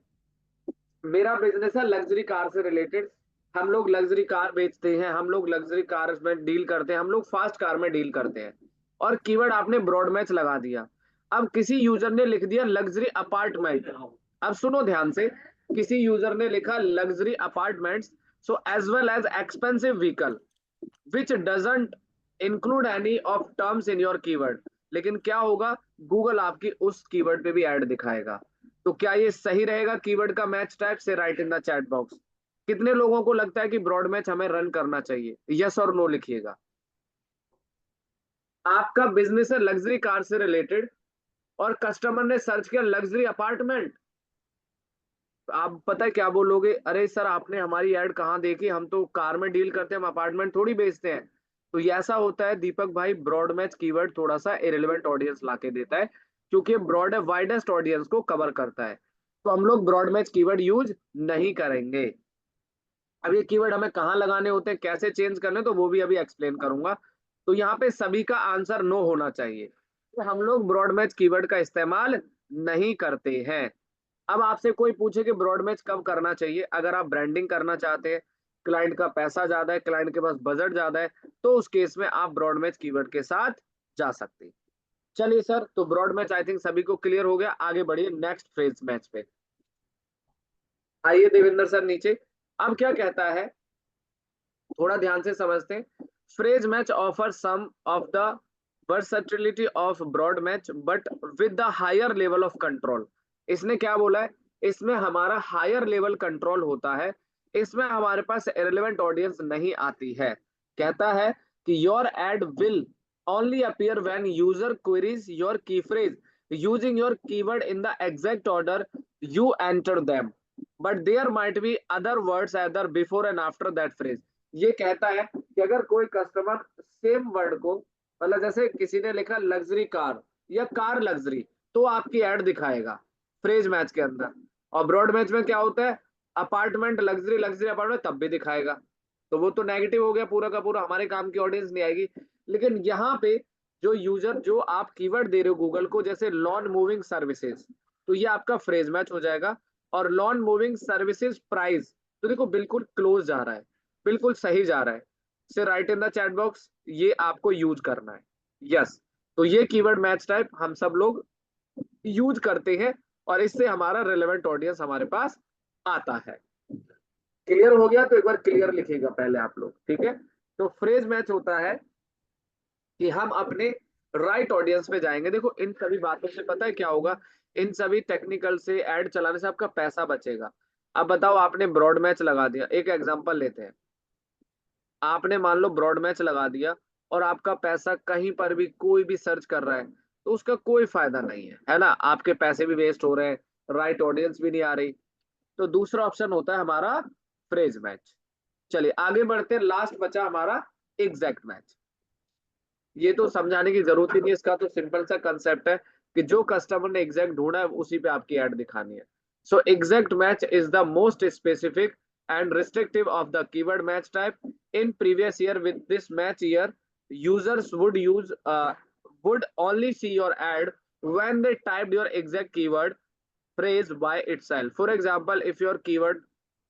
मेरा बिजनेस है लग्जरी कार से रिलेटेड, हम लोग लग्जरी कार बेचते हैं, हम लोग लग्जरी कार में डील करते हैं, हम लोग फास्ट कार में डील करते हैं। और कीवर्ड आपने ब्रॉड मैच लगा दिया। अब किसी यूजर ने लिख दिया लग्जरी अपार्टमेंट, अब सुनो ध्यान से, किसी यूजर ने लिखा luxury apartments, so as well as expensive vehicle which doesn't include any of terms in your keyword. लेकिन क्या होगा, गूगल आपकी उस कीवर्ड पे भी ऐड दिखाएगा। तो क्या ये सही रहेगा कीवर्ड का मैच टाइप से, right in the chat box. कितने लोगों को लगता है कि ब्रॉड मैच हमें रन करना चाहिए, यस और नो लिखिएगा। आपका बिजनेस है लग्जरी कार से रिलेटेड और कस्टमर ने सर्च किया लग्जरी अपार्टमेंट, आप पता है क्या बोलोगे, अरे सर आपने हमारी ऐड कहाँ देखी, हम तो कार में डील करते हैं, हम अपार्टमेंट थोड़ी बेचते हैं। तो ये ऐसा होता है दीपक भाई, ब्रॉड मैच कीवर्ड थोड़ा सा इरेलीवेंट ऑडियंस लाके देता है, क्योंकि ब्रॉड है, वाइडेस्ट ऑडियंस को कवर करता है। तो हम लोग ब्रॉड मैच कीवर्ड यूज नहीं करेंगे। अब ये कीवर्ड हमें कहाँ लगाने होते हैं, कैसे चेंज करने, तो वो भी अभी एक्सप्लेन करूंगा। तो यहाँ पे सभी का आंसर नो होना चाहिए, तो हम लोग ब्रॉड मैच कीवर्ड का इस्तेमाल नहीं करते हैं। अब आपसे कोई पूछे कि ब्रॉड मैच कब करना चाहिए, अगर आप ब्रांडिंग करना चाहते हैं, क्लाइंट का पैसा ज्यादा है, क्लाइंट के पास बजट ज्यादा है, तो उस केस में आप ब्रॉड मैच कीवर्ड के साथ जा सकते हैं। चलिए सर, तो ब्रॉड मैच आई थिंक सभी को क्लियर हो गया, आगे बढ़िए नेक्स्ट फ्रेज मैच पे। आइए देवेंद्र सर नीचे। अब क्या कहता है, थोड़ा ध्यान से समझते हैं। Phrase match offer some of the versatility of broad match but with the higher level of control. इसने क्या बोला है, इसमें हमारा हायर लेवल कंट्रोल होता है, इसमें हमारे पास इरेलीवेंट ऑडियंस नहीं आती है। कहता है कि your add will only appear when user queries your key phrase using your keyword in the exact order you enter them, but there might be other words either before and after that phrase। ये कहता है कि अगर कोई customer same word को, मतलब जैसे किसी ने लिखा लग्जरी कार या कार लग्जरी, तो आपकी ऐड दिखाएगा फ्रेज मैच के अंदर। और ब्रॉड मैच में क्या होता है, अपार्टमेंट लग्जरी लग्जरी अपार्टमेंट, तब भी दिखाएगा। तो वो तो नेगेटिव हो गया पूरा का पूरा, हमारे काम की ऑडियंस नहीं आएगी। लेकिन यहाँ पे जो यूजर जो आप कीवर्ड दे रहे हो गूगल को, जैसे लॉन मूविंग सर्विसेज, तो ये आपका फ्रेज मैच हो जाएगा। और लॉन मूविंग सर्विसेज प्राइस, तो देखो बिल्कुल क्लोज जा रहा है, बिल्कुल सही जा रहा है। से right in the chat box, ये आपको यूज करना है। यस, तो ये कीवर्ड मैच टाइप हम सब लोग यूज करते हैं, और इससे हमारा रेलेवेंट ऑडियंस हमारे पास आता है। क्लियर हो गया? तो एक बार क्लियर लिखिएगा पहले आप लोग, ठीक है। तो फ्रेज मैच होता है कि हम अपने राइट ऑडियंस पे जाएंगे। देखो इन सभी बातों से पता है क्या होगा, इन सभी टेक्निकल से ऐड चलाने से आपका पैसा बचेगा। अब बताओ, आपने ब्रॉड मैच लगा दिया, एक एग्जांपल लेते हैं। आपने मान लो ब्रॉड मैच लगा दिया, और आपका पैसा कहीं पर भी कोई भी सर्च कर रहा है, तो उसका कोई फायदा नहीं है ना, आपके पैसे भी वेस्ट हो रहे हैं, राइट ऑडियंस भी नहीं आ रही। तो दूसरा ऑप्शन होता है हमारा फ्रेज मैच। चलिए आगे बढ़ते हैं, लास्ट बचा हमारा एग्जैक्ट मैच। ये तो समझाने की जरूरत ही नहीं, इसका तो सिंपल सा कंसेप्ट है कि जो कस्टमर ने एग्जैक्ट ढूंढा है उसी पे आपकी ऐड दिखानी है। So exact match is the most specific and restrictive of the keyword match type. In previous year, with this match year, users would only see your ad when they typed your exact keyword phrase by itself. For example, if your keyword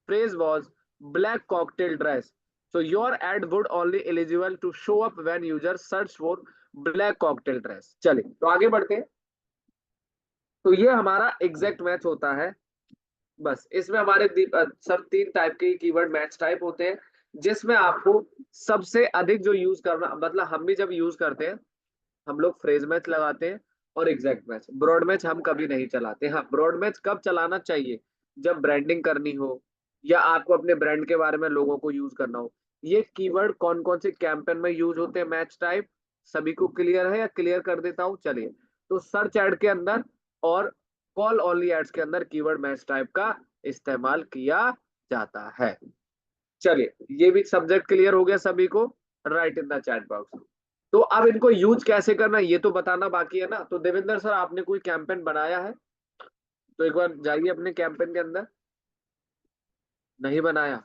phrase was black cocktail dress, so your ad would only eligible to show up when users search for black cocktail dress. चलिए तो आगे बढ़ते हैं। तो ये हमारा exact match होता है। बस इसमें हमारे सब तीन टाइप के कीवर्ड मैच टाइप होते हैं, जिसमें आपको सबसे अधिक जो यूज करना, मतलब हम भी जब यूज करते हैं, हम लोग फ्रेज मैच लगाते हैं और एग्जैक्ट मैच। ब्रॉड मैच हम कभी नहीं चलाते। हाँ, ब्रॉड मैच कब चलाना चाहिए, जब ब्रांडिंग करनी हो, या आपको अपने ब्रांड के बारे में लोगों को यूज करना हो। ये कीवर्ड कौन कौन से कैंपेन में यूज होते हैं मैच टाइप, सभी को क्लियर है या क्लियर कर देता हूँ? चलिए, तो सर्च एड के अंदर और कॉल ओनली एड्स के अंदर कीवर्ड मैच टाइप का इस्तेमाल किया जाता है। चलिए, ये भी सब्जेक्ट क्लियर हो गया सभी को? Right in the chat box. तो अब इनको यूज कैसे करना है ये तो बताना बाकी है ना। तो देवेंद्र सर, आपने कोई कैंपेन बनाया है? तो एक बार जाइए अपने कैंपेन के अंदर। नहीं बनाया?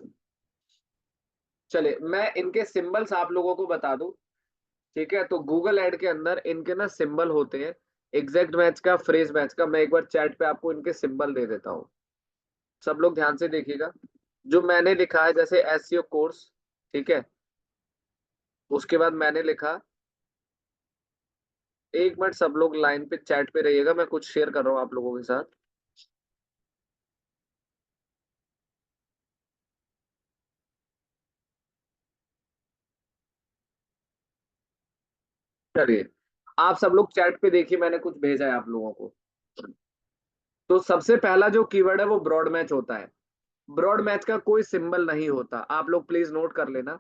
चलिए मैं इनके सिंबल्स आप लोगों को बता दूं, ठीक है। तो गूगल ऐड के अंदर इनके ना सिंबल होते हैं, एग्जैक्ट मैच का, फ्रेज मैच का। मैं एक बार चैट पे आपको इनके सिंबल दे देता हूँ, सब लोग ध्यान से देखिएगा। जो मैंने लिखा है, जैसे एसईओ कोर्स, ठीक है। उसके बाद मैंने लिखा, एक मिनट सब लोग लाइन पे चैट पे रहिएगा, मैं कुछ शेयर कर रहा हूँ आप लोगों के साथ। चलिए, आप सब लोग चैट पे देखिए, मैंने कुछ भेजा है आप लोगों को। तो सबसे पहला जो कीवर्ड है वो ब्रॉड मैच होता है। ब्रॉड मैच का कोई सिंबल नहीं होता, आप लोग प्लीज नोट कर लेना।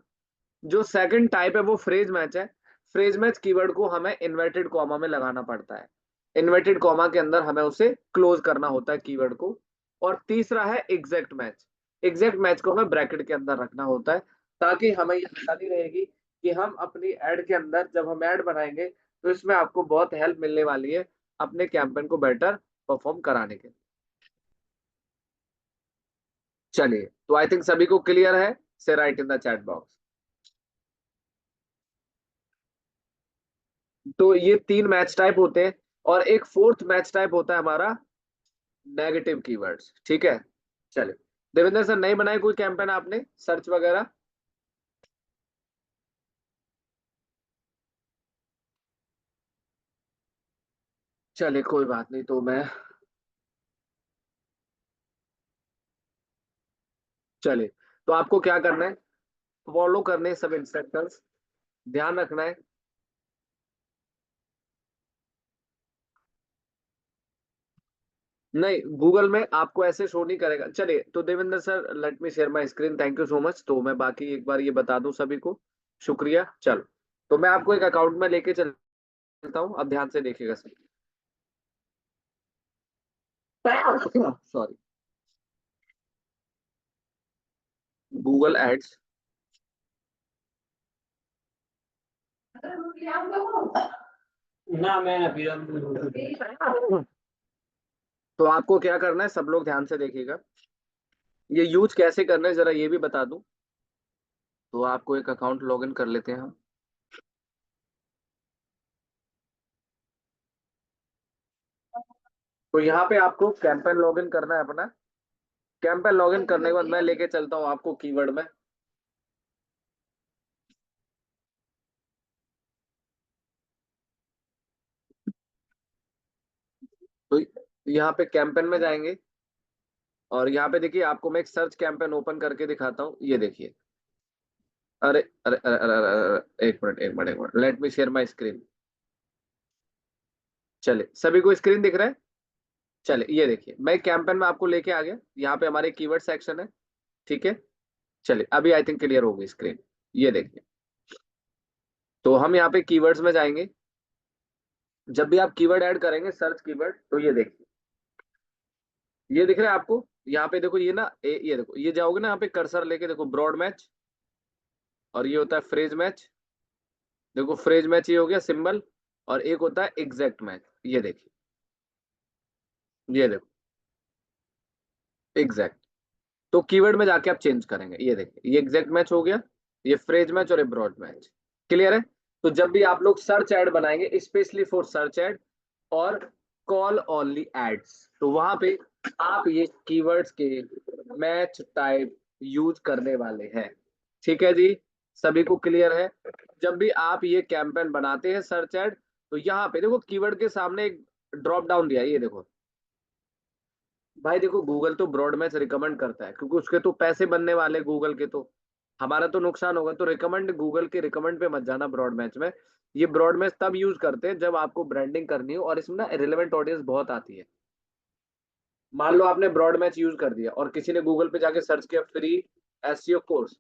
जो सेकंड टाइप है वो फ्रेज मैच है। फ्रेज मैच कीवर्ड को हमें इन्वर्टेड कॉमा में लगाना पड़ता है, इन्वर्टेड कॉमा के अंदर हमें उसे क्लोज करना होता है कीवर्ड को। और तीसरा है एग्जैक्ट मैच। एग्जैक्ट मैच को हमें ब्रैकेट के अंदर रखना होता है, ताकि हमें ये आसानी रहेगी कि हम अपनी एड के अंदर जब हम एड बनाएंगे, तो इसमें आपको बहुत हेल्प मिलने वाली है अपने कैंपेन को बेटर परफॉर्म कराने के। चलिए, तो आई थिंक सभी को क्लियर है, से right in the chat box. तो ये तीन मैच टाइप होते हैं, और एक फोर्थ मैच टाइप होता है हमारा नेगेटिव कीवर्ड्स, ठीक है। चलिए, देवेंद्र सर, नहीं बनाई कोई कैंपेन आपने सर्च वगैरह? चलिए कोई बात नहीं, तो मैं, चलिए, तो आपको क्या करना है, फॉलो करने हैं सब इंस्ट्रक्शंस, ध्यान रखना है। नहीं, गूगल में आपको ऐसे शो नहीं करेगा। चलिए, तो Devendra sir, let me share my screen, thank you so much. तो मैं बाकी एक बार ये बता दूं सभी को, शुक्रिया। चलो, तो मैं आपको एक अकाउंट में लेके चलता हूँ, अब ध्यान से देखिएगा सर। Sorry, Google ads. ना मैं अभी तो आपको क्या करना है, सब लोग ध्यान से देखिएगा। ये यूज कैसे करना है जरा ये भी बता दूं। तो आपको एक अकाउंट लॉगिन कर लेते हैं हम। तो यहाँ पे आपको कैंपेन लॉगिन करना है अपना। कैंपेन लॉगिन करने के बाद मैं लेके चलता हूँ आपको कीवर्ड में। तो यहाँ पे कैंपेन में जाएंगे और यहाँ पे देखिए आपको मैं एक सर्च कैंपेन ओपन करके दिखाता हूँ, ये देखिए। अरे अरे अरे अरे, अरे, अरे एक मिनट एक मिनट एक minute, let me share my screen. चले सभी को स्क्रीन दिख रहा है? चले ये देखिए मैं कैंपेन में आपको लेके आ गया, यहाँ पे हमारे कीवर्ड सेक्शन है। ठीक है, चलिए अभी आई थिंक क्लियर होगी स्क्रीन। ये देखिए, तो हम यहाँ पे कीवर्ड्स में जाएंगे। जब भी आप कीवर्ड ऐड करेंगे सर्च कीवर्ड, तो ये देखिए, ये दिख रहा है आपको? यहाँ पे देखो ये ना ये देखो, ये जाओगे ना यहाँ पे कर्सर लेके, देखो ब्रॉड मैच, और ये होता है फ्रेज मैच। देखो फ्रेज मैच ये हो गया सिंबल, और एक होता है एग्जैक्ट मैच। ये देखिए, ये देखो एग्जैक्ट। तो कीवर्ड में जाके आप चेंज करेंगे, ये देखिए ये एग्जैक्ट मैच हो गया, ये फ्रेज मैच और ये ब्रॉड मैच। क्लियर है? तो जब भी आप लोग सर्च ऐड बनाएंगे, स्पेशली फॉर सर्च ऐड और कॉल ओनली एड्स, तो वहां पे आप ये कीवर्ड्स के मैच टाइप यूज करने वाले हैं। ठीक है जी, सभी को क्लियर है? जब भी आप ये कैंपेन बनाते हैं सर्च ऐड, तो यहाँ पे देखो कीवर्ड के सामने एक ड्रॉप डाउन दिया है, ये देखो भाई। देखो गूगल तो ब्रॉड मैच रिकमेंड करता है, क्योंकि उसके तो पैसे बनने वाले गूगल के, तो हमारा तो नुकसान होगा। तो रिकमेंड, गूगल के रिकमेंड पे मत जाना ब्रॉड मैच में। ये ब्रॉड मैच तब यूज करते हैं जब आपको ब्रांडिंग करनी हो और इसमें ना रिलेवेंट ऑडियंस बहुत आती है। मान लो आपने ब्रॉड मैच यूज कर दिया और किसी ने गूगल पे जाके सर्च किया फ्री एसईओ कोर्स,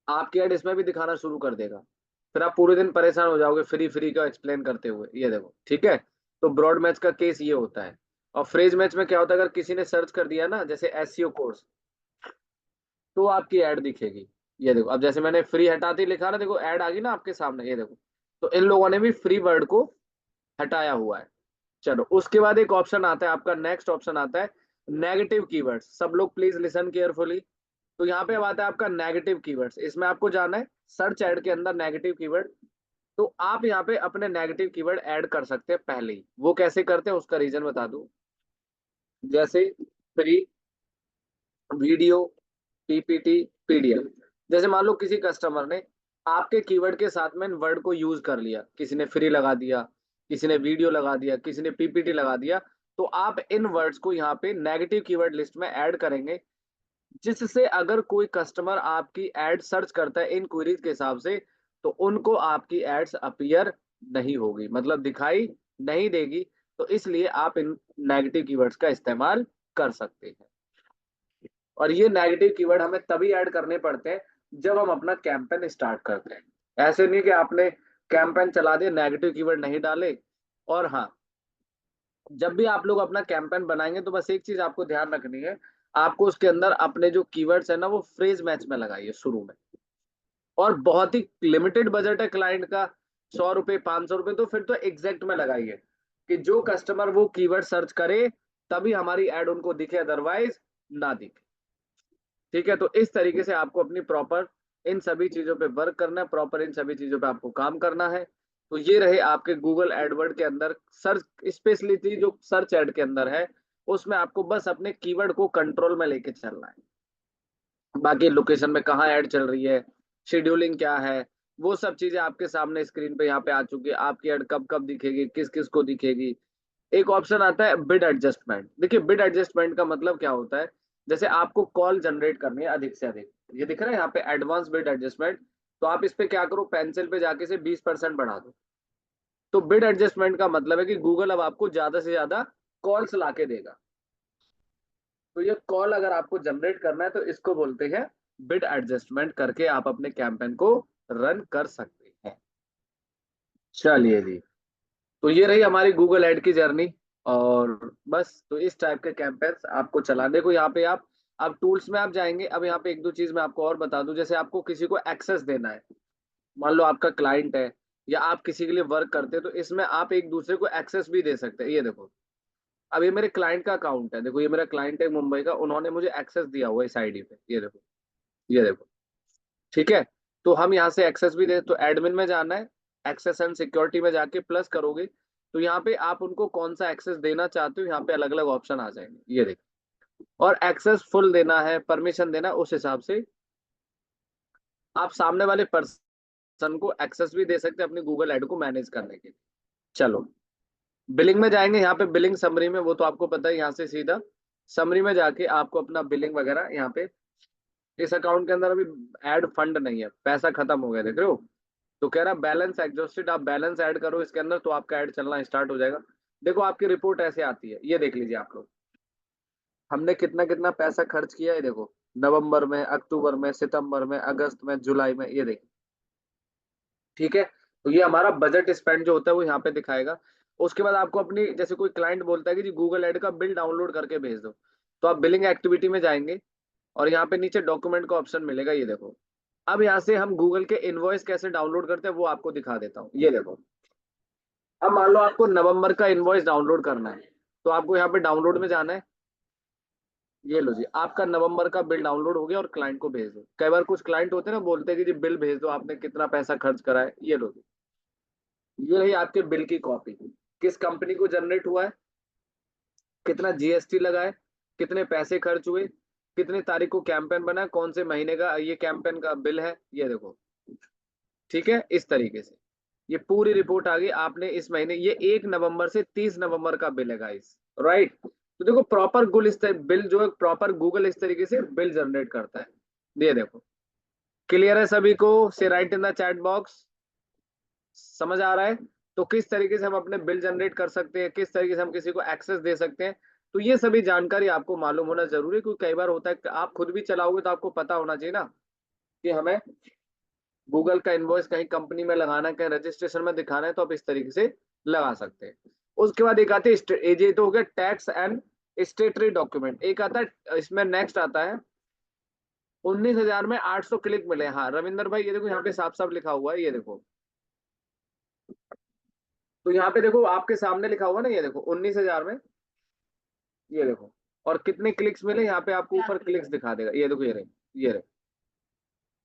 आपकी ऐड इसमें भी दिखाना शुरू कर देगा। फिर आप पूरे दिन परेशान हो जाओगे फ्री फ्री का एक्सप्लेन करते हुए, ये देखो। ठीक है, तो ब्रॉड मैच का केस ये होता है। और फ्रेज मैच में क्या होता है, अगर किसी ने सर्च कर दिया ना जैसे एसईओ कोर्स, तो आपकी ऐड दिखेगी। ये देखो, अब जैसे मैंने फ्री हटाते ही लिखा ना, देखो ऐड आ गई ना आपके सामने, ये देखो। तो इन लोगों ने भी फ्री वर्ड को हटाया हुआ है। चलो उसके बाद एक ऑप्शन आता है आपका, नेक्स्ट ऑप्शन आता है नेगेटिव कीवर्ड्स। सब लोग प्लीज लिसन केयरफुली। तो यहाँ पे अब आता है आपका नेगेटिव कीवर्ड्स, इसमें आपको जाना है सर्च ऐड के अंदर नेगेटिव कीवर्ड। तो आप यहाँ पे अपने नेगेटिव कीवर्ड ऐड कर सकते हैं पहले ही। वो कैसे करते हैं उसका रीजन बता दूं। जैसे फ्री, वीडियो, पीपीटी, पीडीएफ। जैसे मान लो किसी कस्टमर ने आपके कीवर्ड के साथ में वर्ड को यूज कर लिया, किसी ने फ्री लगा दिया, किसी ने वीडियो लगा दिया, किसी ने पीपीटी लगा दिया, तो आप इन वर्ड्स को यहाँ पे नेगेटिव कीवर्ड लिस्ट में ऐड करेंगे। जिससे अगर कोई कस्टमर आपकी एड सर्च करता है इन क्वेरीज के हिसाब से, तो उनको आपकी एड्स अपीयर नहीं होगी, मतलब दिखाई नहीं देगी। तो इसलिए आप इन नेगेटिव कीवर्ड्स का इस्तेमाल कर सकते हैं। और ये नेगेटिव कीवर्ड हमें तभी ऐड करने पड़ते हैं जब हम अपना कैंपेन स्टार्ट करते हैं। ऐसे नहीं कि आपने कैंपेन चला दिया नेगेटिव कीवर्ड नहीं डाले। और हाँ, जब भी आप लोग अपना कैंपेन बनाएंगे तो बस एक चीज आपको ध्यान रखनी है, आपको उसके अंदर अपने जो कीवर्ड्स है ना वो फ्रेज मैच में लगाइए शुरू में। और बहुत ही लिमिटेड बजट है क्लाइंट का, 100 रुपए 500 रुपए, तो फिर तो एग्जैक्ट में लगाइए कि जो कस्टमर वो कीवर्ड सर्च करे तभी हमारी एड उनको दिखे, अदरवाइज ना दिखे। ठीक है, तो इस तरीके से आपको अपनी प्रॉपर इन सभी चीजों पे वर्क करना है, प्रॉपर इन सभी चीजों पे आपको काम करना है। तो ये रहे आपके गूगल एडवर्ड के अंदर सर्च, स्पेशलिटी जो सर्च एड के अंदर है, उसमें आपको बस अपने कीवर्ड को कंट्रोल में लेके चलना है। बाकी लोकेशन में कहाँ ऐड चल रही है, शेड्यूलिंग क्या है, वो सब चीजें आपके सामने स्क्रीन पे यहाँ पे आ चुकी है। आपकी ऐड कब कब दिखेगी, किस किस को दिखेगी। एक ऑप्शन आता है बिड एडजस्टमेंट। देखिए बिड एडजस्टमेंट का मतलब क्या होता है, जैसे आपको कॉल जनरेट करनी है अधिक से अधिक, ये दिख रहा है यहाँ पे एडवांस बिड एडजस्टमेंट। तो आप इस पे क्या करो, पेंसिल पे जाके से 20% बढ़ा दो। तो बिड एडजस्टमेंट का मतलब है कि गूगल अब आपको ज्यादा से ज्यादा कॉल्स ला के देगा। तो ये कॉल अगर आपको जनरेट करना है तो इसको बोलते हैं बिड एडजस्टमेंट, करके आप अपने कैंपेन को रन कर सकते हैं। चलिए जी, तो ये रही हमारी गूगल एड की जर्नी। और बस तो इस टाइप के कैंपेन्स आपको चलाने को, यहाँ पे आप टूल्स में आप जाएंगे। अब यहाँ पे एक दो चीज मैं आपको और बता दूं, जैसे आपको किसी को एक्सेस देना है, मान लो आपका क्लाइंट है या आप किसी के लिए वर्क करते हैं, तो इसमें आप एक दूसरे को एक्सेस भी दे सकते हैं। ये देखो, अब ये मेरे क्लाइंट का अकाउंट है, देखो ये मेरा क्लाइंट है मुंबई का, उन्होंने मुझे एक्सेस दिया हुआ है इस आईडी पे, ये देखो, ये देखो। ठीक है, तो हम यहाँ से एक्सेस भी दे, तो एडमिन में जाना है, एक्सेस एंड सिक्योरिटी में जाके प्लस करोगे, तो यहाँ पे आप उनको कौन सा एक्सेस देना चाहते हो, यहाँ पे अलग अलग ऑप्शन आ जाएंगे, ये देखिए। और एक्सेस फुल देना है, परमिशन देना है, उस हिसाब से आप सामने वाले पर्सन को एक्सेस भी दे सकते हैं अपनी गूगल एड को मैनेज करने के लिए। चलो बिलिंग में जाएंगे, यहाँ पे बिलिंग समरी में, वो तो आपको पता है, यहाँ से सीधा समरी में जाके आपको अपना बिलिंग वगैरह यहाँ पे, इस अकाउंट के अंदर अभी ऐड फंड नहीं है, पैसा खत्म हो गया, देख रहे हो। तो कह रहा बैलेंस एग्जॉस्टेड, आप बैलेंस ऐड करो इसके अंदर तो आपका ऐड चलना स्टार्ट हो जाएगा। देखो आपकी रिपोर्ट ऐसे आती है, ये देख लीजिए आप लोग, हमने कितना कितना पैसा खर्च किया है, देखो नवंबर में, अक्टूबर में, सितंबर में, अगस्त में, जुलाई में, ये देखिए। ठीक है, तो ये हमारा बजट स्पेंड जो होता है वो यहाँ पे दिखाएगा। उसके बाद आपको अपनी, जैसे कोई क्लाइंट बोलता है कि जी गूगल एड का बिल डाउनलोड करके भेज दो, तो आप बिलिंग एक्टिविटी में जाएंगे और यहाँ पे नीचे डॉक्यूमेंट का ऑप्शन मिलेगा, ये देखो। अब यहाँ से हम गूगल के इनवॉइस कैसे डाउनलोड करते हैं वो आपको दिखा देता हूँ, ये देखो। अब मान लो आपको नवंबर का इनवॉइस डाउनलोड करना है, तो आपको यहाँ पे डाउनलोड में जाना है। ये लो जी, आपका नवंबर का बिल डाउनलोड हो गया और क्लाइंट को भेज दो। कई बार कुछ क्लाइंट होते हैं ना, बोलते हैं कि जी बिल भेज दो, आपने कितना पैसा खर्च करा है, ये लो जी। ये रही आपके बिल की कॉपी, किस कंपनी को जनरेट हुआ है, कितना जीएसटी लगा है, कितने पैसे खर्च हुए, कितने तारीख को कैंपेन बना है, कौन से महीने का ये कैंपेन का बिल है, ये देखो। ठीक है, इस तरीके से ये पूरी रिपोर्ट आ गई। आपने इस महीने, ये 1 नवंबर से 30 नवंबर का बिल है गाइस, राइट। तो देखो प्रॉपर गुल इस बिल जो है, प्रॉपर गूगल इस तरीके से बिल जनरेट करता है। ये देखो, क्लियर है सभी को, से right in the chat box, समझ आ रहा है। तो किस तरीके से हम अपने बिल जनरेट कर सकते हैं, किस तरीके से हम किसी को एक्सेस दे सकते हैं, तो ये सभी जानकारी आपको मालूम होना जरूरी है, क्योंकि कई बार होता है कि आप खुद भी चलाओगे तो आपको पता होना चाहिए ना कि हमें गूगल का इनवॉइस कहीं कंपनी में लगाना है, कहीं रजिस्ट्रेशन में दिखाना है, तो आप इस तरीके से लगा सकते हैं। उसके बाद एक आते हैं, ये तो हो गया टैक्स एंड स्टेटरी डॉक्यूमेंट। एक आता है इसमें, नेक्स्ट आता है 19,000 में 800 क्लिक मिले। हाँ रविंदर भाई, ये देखो यहाँ पे साफ साफ लिखा हुआ है, ये देखो। तो यहाँ पे देखो आपके सामने लिखा हुआ ना, ये देखो 19,000 में, ये देखो। और कितने क्लिक्स मिले, यहाँ पे आपको ऊपर क्लिक्स दिखा देगा, ये देखो, ये रहे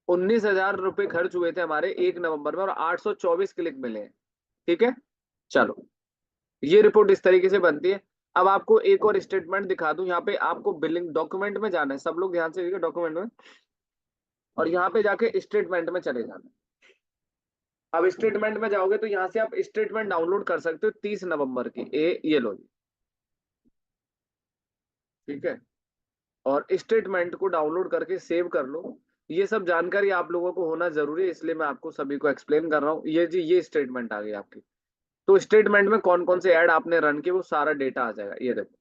19,000 रुपए खर्च हुए थे हमारे 1 नवंबर में और 824 क्लिक मिले हैं। ठीक है, चलो ये रिपोर्ट इस तरीके से बनती है। अब आपको एक और स्टेटमेंट दिखा दूं, यहाँ पे आपको बिलिंग डॉक्यूमेंट में जाना है, सब लोग ध्यान से देखिए डॉक्यूमेंट में, और यहाँ पे जाके स्टेटमेंट में चले जाना है। अब स्टेटमेंट में जाओगे तो यहाँ से आप स्टेटमेंट डाउनलोड कर सकते हो 30 नवंबर की, ये लो जी। ठीक है, और स्टेटमेंट को डाउनलोड करके सेव कर लो। ये सब जानकारी आप लोगों को होना जरूरी है, इसलिए मैं आपको सभी को एक्सप्लेन कर रहा हूँ। ये जी, ये स्टेटमेंट आ गई आपकी। तो स्टेटमेंट में कौन कौन से ऐड आपने रन किए वो सारा डेटा आ जाएगा, ये देखो।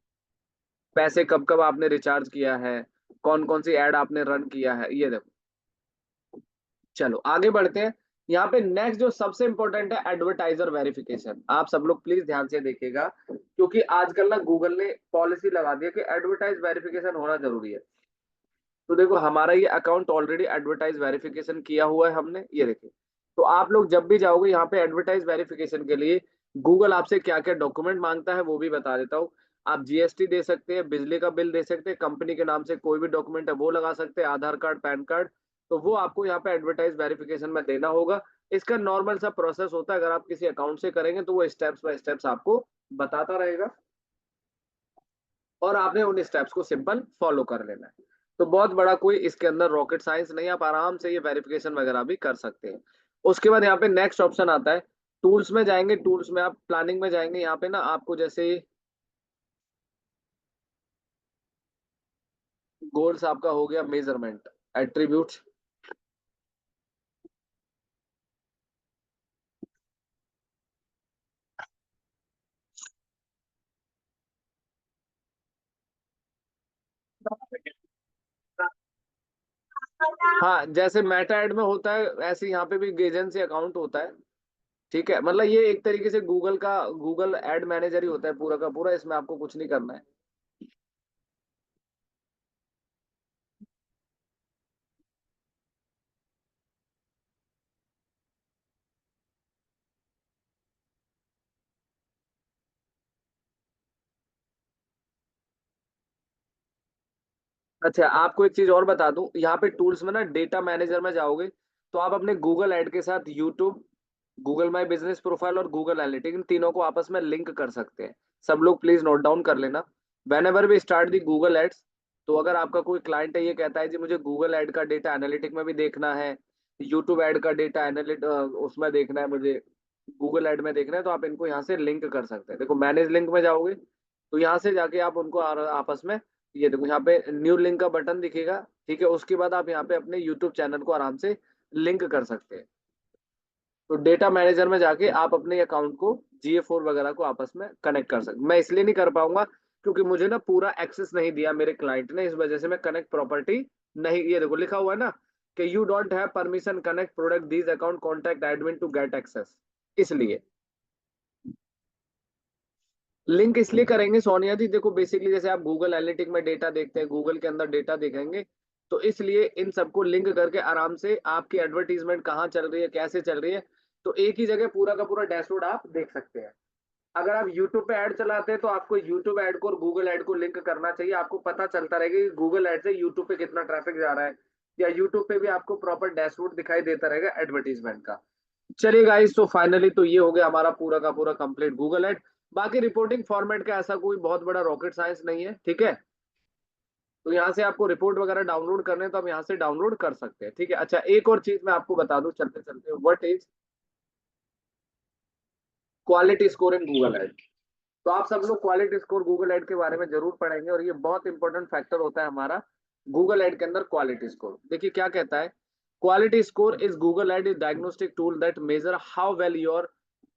पैसे कब कब आपने रिचार्ज किया है, कौन कौन सी ऐड आपने रन किया है, ये देखो। चलो आगे बढ़ते हैं। यहाँ पे नेक्स्ट जो सबसे इंपॉर्टेंट है, एडवर्टाइजर वेरिफिकेशन। आप सब लोग प्लीज ध्यान से देखिएगा, क्योंकि आजकल ना गूगल ने पॉलिसी लगा दी है कि एडवर्टाइज वेरिफिकेशन होना जरूरी है। तो देखो हमारा ये अकाउंट ऑलरेडी एडवर्टाइज वेरिफिकेशन किया हुआ है हमने, ये देखिए। तो आप लोग जब भी जाओगे यहाँ पे एडवर्टाइज वेरिफिकेशन के लिए, गूगल आपसे क्या क्या डॉक्यूमेंट मांगता है वो भी बता देता हूँ। आप जीएसटी दे सकते हैं, बिजली का बिल दे सकते हैं, कंपनी के नाम से कोई भी डॉक्यूमेंट है वो लगा सकते हैं, आधार कार्ड, पैन कार्ड। तो वो आपको यहाँ पे एडवर्टाइज वेरिफिकेशन में देना होगा। इसका नॉर्मल सा प्रोसेस होता है, अगर आप किसी अकाउंट से करेंगे तो वो स्टेप्स बाय स्टेप्स आपको बताता रहेगा, और आपने उन स्टेप्स को सिंपल फॉलो कर लेना है। तो बहुत बड़ा कोई इसके अंदर रॉकेट साइंस नहीं, आप आराम से ये वेरिफिकेशन वगैरह भी कर सकते हैं। उसके बाद यहाँ पे नेक्स्ट ऑप्शन आता है, टूल्स में जाएंगे, टूल्स में आप प्लानिंग में जाएंगे, यहाँ पे ना आपको जैसे गोल्स आपका हो गया, मेजरमेंट, एट्रीब्यूट्स। हाँ जैसे मेटा एड में होता है, ऐसे यहाँ पे भी एजेंसी अकाउंट होता है। ठीक है, मतलब ये एक तरीके से गूगल का, गूगल एड मैनेजर ही होता है पूरा का पूरा, इसमें आपको कुछ नहीं करना है। अच्छा आपको एक चीज और बता दूं, यहाँ पे टूल्स में ना डेटा मैनेजर में जाओगे तो आप अपने गूगल ऐड के साथ YouTube, Google my business profile और गूगल एनालिटिक, इन तीनों को आपस में लिंक कर सकते हैं। सब लोग प्लीज नोट डाउन कर लेना। Whenever we start the Google ads, तो अगर आपका कोई क्लाइंट है ये कहता है जी मुझे गूगल एड का डेटा एनालिटिक में भी देखना है, यूट्यूब एड का डेटा एनालिट उसमें देखना है, मुझे गूगल एड में देखना है, तो आप इनको यहाँ से लिंक कर सकते हैं। देखो मैनेज लिंक में जाओगे तो यहाँ से जाके आप उनको आपस में, ये देखो यहाँ पे न्यू लिंक का बटन दिखेगा, ठीक है। उसके बाद आप यहाँ पे अपने यूट्यूब चैनल को आराम से लिंक कर सकते हैं। तो डेटा मैनेजर में जाके आप अपने अकाउंट को GA4 वगैरह को आपस में कनेक्ट कर सकते। मैं इसलिए नहीं कर पाऊंगा क्योंकि मुझे ना पूरा एक्सेस नहीं दिया मेरे क्लाइंट ने, इस वजह से मैं कनेक्ट प्रॉपर्टी नहीं, ये देखो लिखा हुआ है ना कि you don't have permission connect product these account contact admin to get access, इसलिए लिंक इसलिए करेंगे सोनिया जी। देखो बेसिकली जैसे आप गूगल एनालिटिक में डेटा देखते हैं, गूगल के अंदर डेटा देखेंगे, तो इसलिए इन सबको लिंक करके आराम से आपकी एडवर्टीजमेंट कहाँ चल रही है, कैसे चल रही है, तो एक ही जगह पूरा का पूरा डैशबोर्ड आप देख सकते हैं। अगर आप YouTube पे ऐड चलाते हैं तो आपको YouTube ऐड को और गूगल ऐड को लिंक करना चाहिए। आपको पता चलता रहेगा कि गूगल ऐड से YouTube पे कितना ट्रैफिक जा रहा है, या YouTube पे भी आपको प्रॉपर डैशबोर्ड दिखाई देता रहेगा एडवर्टीजमेंट का। चलिए गाइस, तो फाइनली तो ये हो गया हमारा पूरा का पूरा कंप्लीट गूगल ऐड। बाकी रिपोर्टिंग फॉर्मेट का ऐसा कोई बहुत बड़ा रॉकेट साइंस नहीं है, ठीक है। तो यहाँ से आपको रिपोर्ट वगैरह डाउनलोड करने हैं तो आप यहाँ से डाउनलोड कर सकते हैं, ठीक है। अच्छा एक और चीज मैं आपको बता दूं चलते चलते, what is quality score in Google add. तो आप सब लोग क्वालिटी स्कोर गूगल ऐड के बारे में जरूर पढ़ेंगे, और ये बहुत इंपॉर्टेंट फैक्टर होता है हमारा गूगल ऐड के अंदर क्वालिटी स्कोर। देखिए क्या कहता है, quality score is Google add is diagnostic tool that major how well your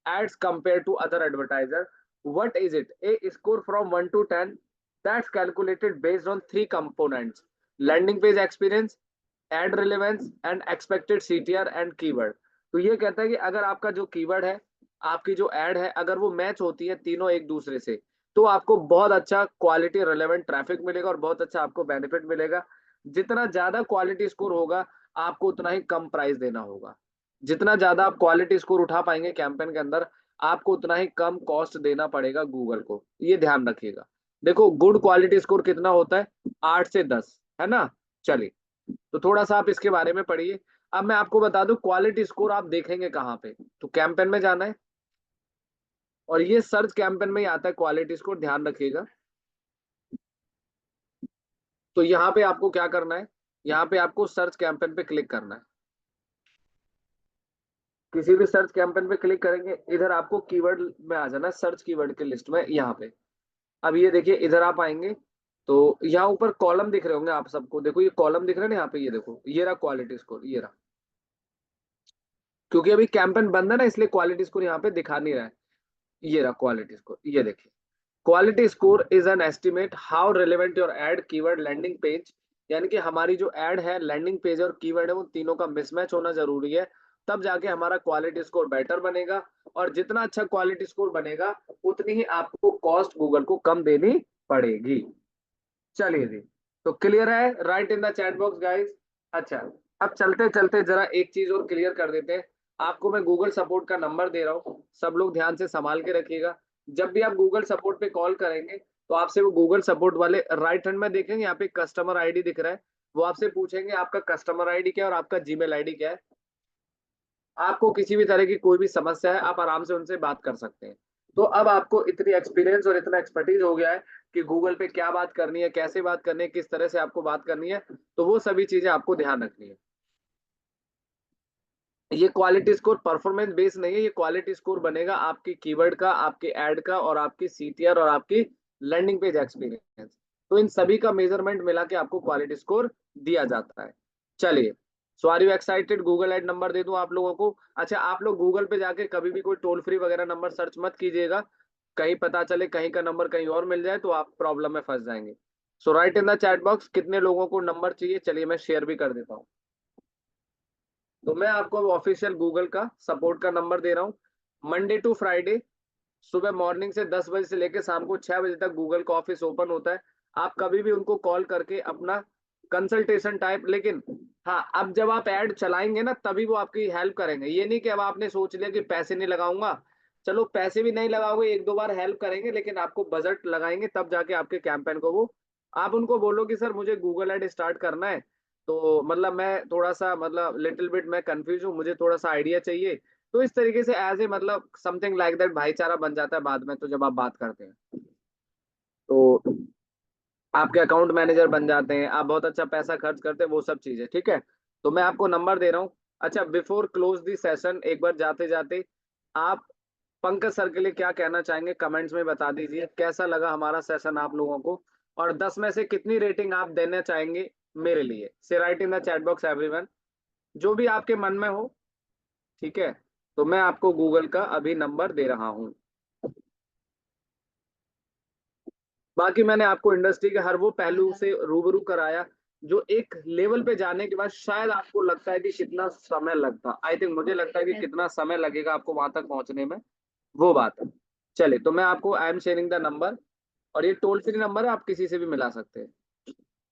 ads compared to other advertiser. What is it? A score from 1 to 10 that's calculated based on three components: landing page experience, ad relevance and expected CTR and keyword। तो ये कहता है कि अगर आपका जो keyword है, आपकी जो एड है, अगर वो मैच होती है तीनों एक दूसरे से, तो आपको बहुत अच्छा क्वालिटी रिलेवेंट ट्रैफिक मिलेगा और बहुत अच्छा आपको बेनिफिट मिलेगा। जितना ज्यादा क्वालिटी स्कोर होगा, आपको उतना ही कम प्राइस देना होगा। जितना ज्यादा आप क्वालिटी स्कोर उठा पाएंगे कैंपेन के अंदर, आपको उतना ही कम कॉस्ट देना पड़ेगा गूगल को, ये ध्यान रखिएगा। देखो गुड क्वालिटी स्कोर कितना होता है, 8 से 10, है ना। चलिए, तो थोड़ा सा आप इसके बारे में पढ़िए। अब मैं आपको बता दूं क्वालिटी स्कोर आप देखेंगे कहाँ पे, तो कैंपेन में जाना है, और ये सर्च कैंपेन में ही आता है क्वालिटी स्कोर, ध्यान रखिएगा। तो यहाँ पे आपको क्या करना है, यहाँ पे आपको सर्च कैंपेन पे क्लिक करना है। किसी भी सर्च कैंपेन पे क्लिक करेंगे, इधर आपको कीवर्ड में आ जाना है, सर्च कीवर्ड के लिस्ट में यहाँ पे। अब ये देखिए इधर आप आएंगे तो यहाँ ऊपर कॉलम दिख रहे होंगे आप सबको, देखो ये कॉलम दिख रहा है ना यहाँ पे, ये देखो ये रहा क्वालिटी स्कोर, ये रहा। क्योंकि अभी कैंपेन बंद है ना, इसलिए क्वालिटी स्कोर यहाँ पे दिखा नहीं रहा है। ये रहा क्वालिटी स्कोर, ये देखिए। Quality score is an estimate how relevant your ad keyword landing page, यानी कि हमारी जो एड है, लैंडिंग पेज और कीवर्ड है, वो तीनों का मिसमैच होना जरूरी है, तब जाके हमारा क्वालिटी स्कोर बेटर बनेगा। और जितना अच्छा क्वालिटी स्कोर बनेगा, उतनी ही आपको कॉस्ट गूगल को कम देनी पड़ेगी। चलिए जी, तो क्लियर है, right in the chat box guys. अच्छा, अब चलते चलते जरा एक चीज और क्लियर कर देते हैं। आपको मैं गूगल सपोर्ट का नंबर दे रहा हूँ, सब लोग ध्यान से संभाल के रखिएगा। जब भी आप गूगल सपोर्ट पे कॉल करेंगे, तो आपसे वो गूगल सपोर्ट वाले राइट हैंड में देखेंगे, यहाँ पे कस्टमर आईडी दिख रहा है, वो आपसे पूछेंगे आपका कस्टमर आईडी क्या है और आपका जीमेल आईडी क्या है। आपको किसी भी तरह की कोई भी समस्या है, आप आराम से उनसे बात कर सकते हैं। तो अब आपको इतनी एक्सपीरियंस और इतना एक्सपर्टीज हो गया है कि गूगल पे क्या बात करनी है, कैसे बात करनी है, किस तरह से आपको बात करनी है, तो वो सभी चीजें आपको ध्यान रखनी है। ये क्वालिटी स्कोर परफॉर्मेंस बेस नहीं है, ये क्वालिटी स्कोर बनेगा आपकी कीवर्ड का, आपके एड का, और आपकी CTR और आपकी लैंडिंग पेज एक्सपीरियंस। तो इन सभी का मेजरमेंट मिला के आपको क्वालिटी स्कोर दिया जाता है। चलिए, so are you excited, Google ad number दे दूं आप लोगों को। अच्छा, आप लोग गूगल पे जाके कभी भी कोई टोल फ्री वगैरह नंबर सर्च मत कीजिएगा, कहीं पता चले कहीं का नंबर कहीं और मिल जाए तो आप प्रॉब्लम में फंस जाएंगे। So write in the chat box कितने लोगों को नंबर चाहिए, चलिए मैं शेयर भी कर देता हूँ। तो मैं आपको ऑफिशियल गूगल का सपोर्ट का नंबर दे रहा हूँ। मंडे टू फ्राइडे सुबह मॉर्निंग से 10 बजे से लेकर शाम को 6 बजे तक गूगल का ऑफिस ओपन होता है। आप कभी भी उनको कॉल करके अपना कंसल्टेशन टाइप, लेकिन हाँ, अब जब आप ऐड चलाएंगे ना तभी वो आपकी हेल्प करेंगे। ये नहीं कि अब आपने सोच लिया कि पैसे नहीं लगाऊंगा, चलो पैसे भी नहीं लगाओगे, एक दो बार हेल्प करेंगे, लेकिन आपको बजट लगाएंगे तब जाके आपके कैंपेन को वो, आप उनको बोलो कि सर मुझे गूगल ऐड स्टार्ट करना है, तो मतलब मैं थोड़ा सा मतलब लिटिल बिट मैं कंफ्यूज हूँ, मुझे थोड़ा सा आइडिया चाहिए, तो इस तरीके से एज ए मतलब समथिंग लाइक दैट भाईचारा बन जाता है बाद में, तो जब आप बात करते हैं तो आपके अकाउंट मैनेजर बन जाते हैं, आप बहुत अच्छा पैसा खर्च करते हैं, वो सब चीजें। ठीक है, तो मैं आपको नंबर दे रहा हूँ। अच्छा, बिफोर क्लोज दी सेशन एक बार जाते जाते आप पंकज सर के लिए क्या कहना चाहेंगे, कमेंट्स में बता दीजिए कैसा लगा हमारा सेशन आप लोगों को, और 10 में से कितनी रेटिंग आप देना चाहेंगे मेरे लिए। से right in the chat box everyone, जो भी आपके मन में हो। ठीक है, तो मैं आपको गूगल का अभी नंबर दे रहा हूँ। बाकी मैंने आपको इंडस्ट्री के हर वो पहलू से रूबरू कराया जो एक लेवल पे जाने के बाद शायद आपको लगता है कि कितना समय लगता, आई थिंक मुझे लगता है कि कितना समय लगेगा आपको वहां तक पहुंचने में, वो बात है। चलिए, तो मैं आपको I am sharing the number, और ये टोल फ्री नंबर है, आप किसी से भी मिला सकते हैं।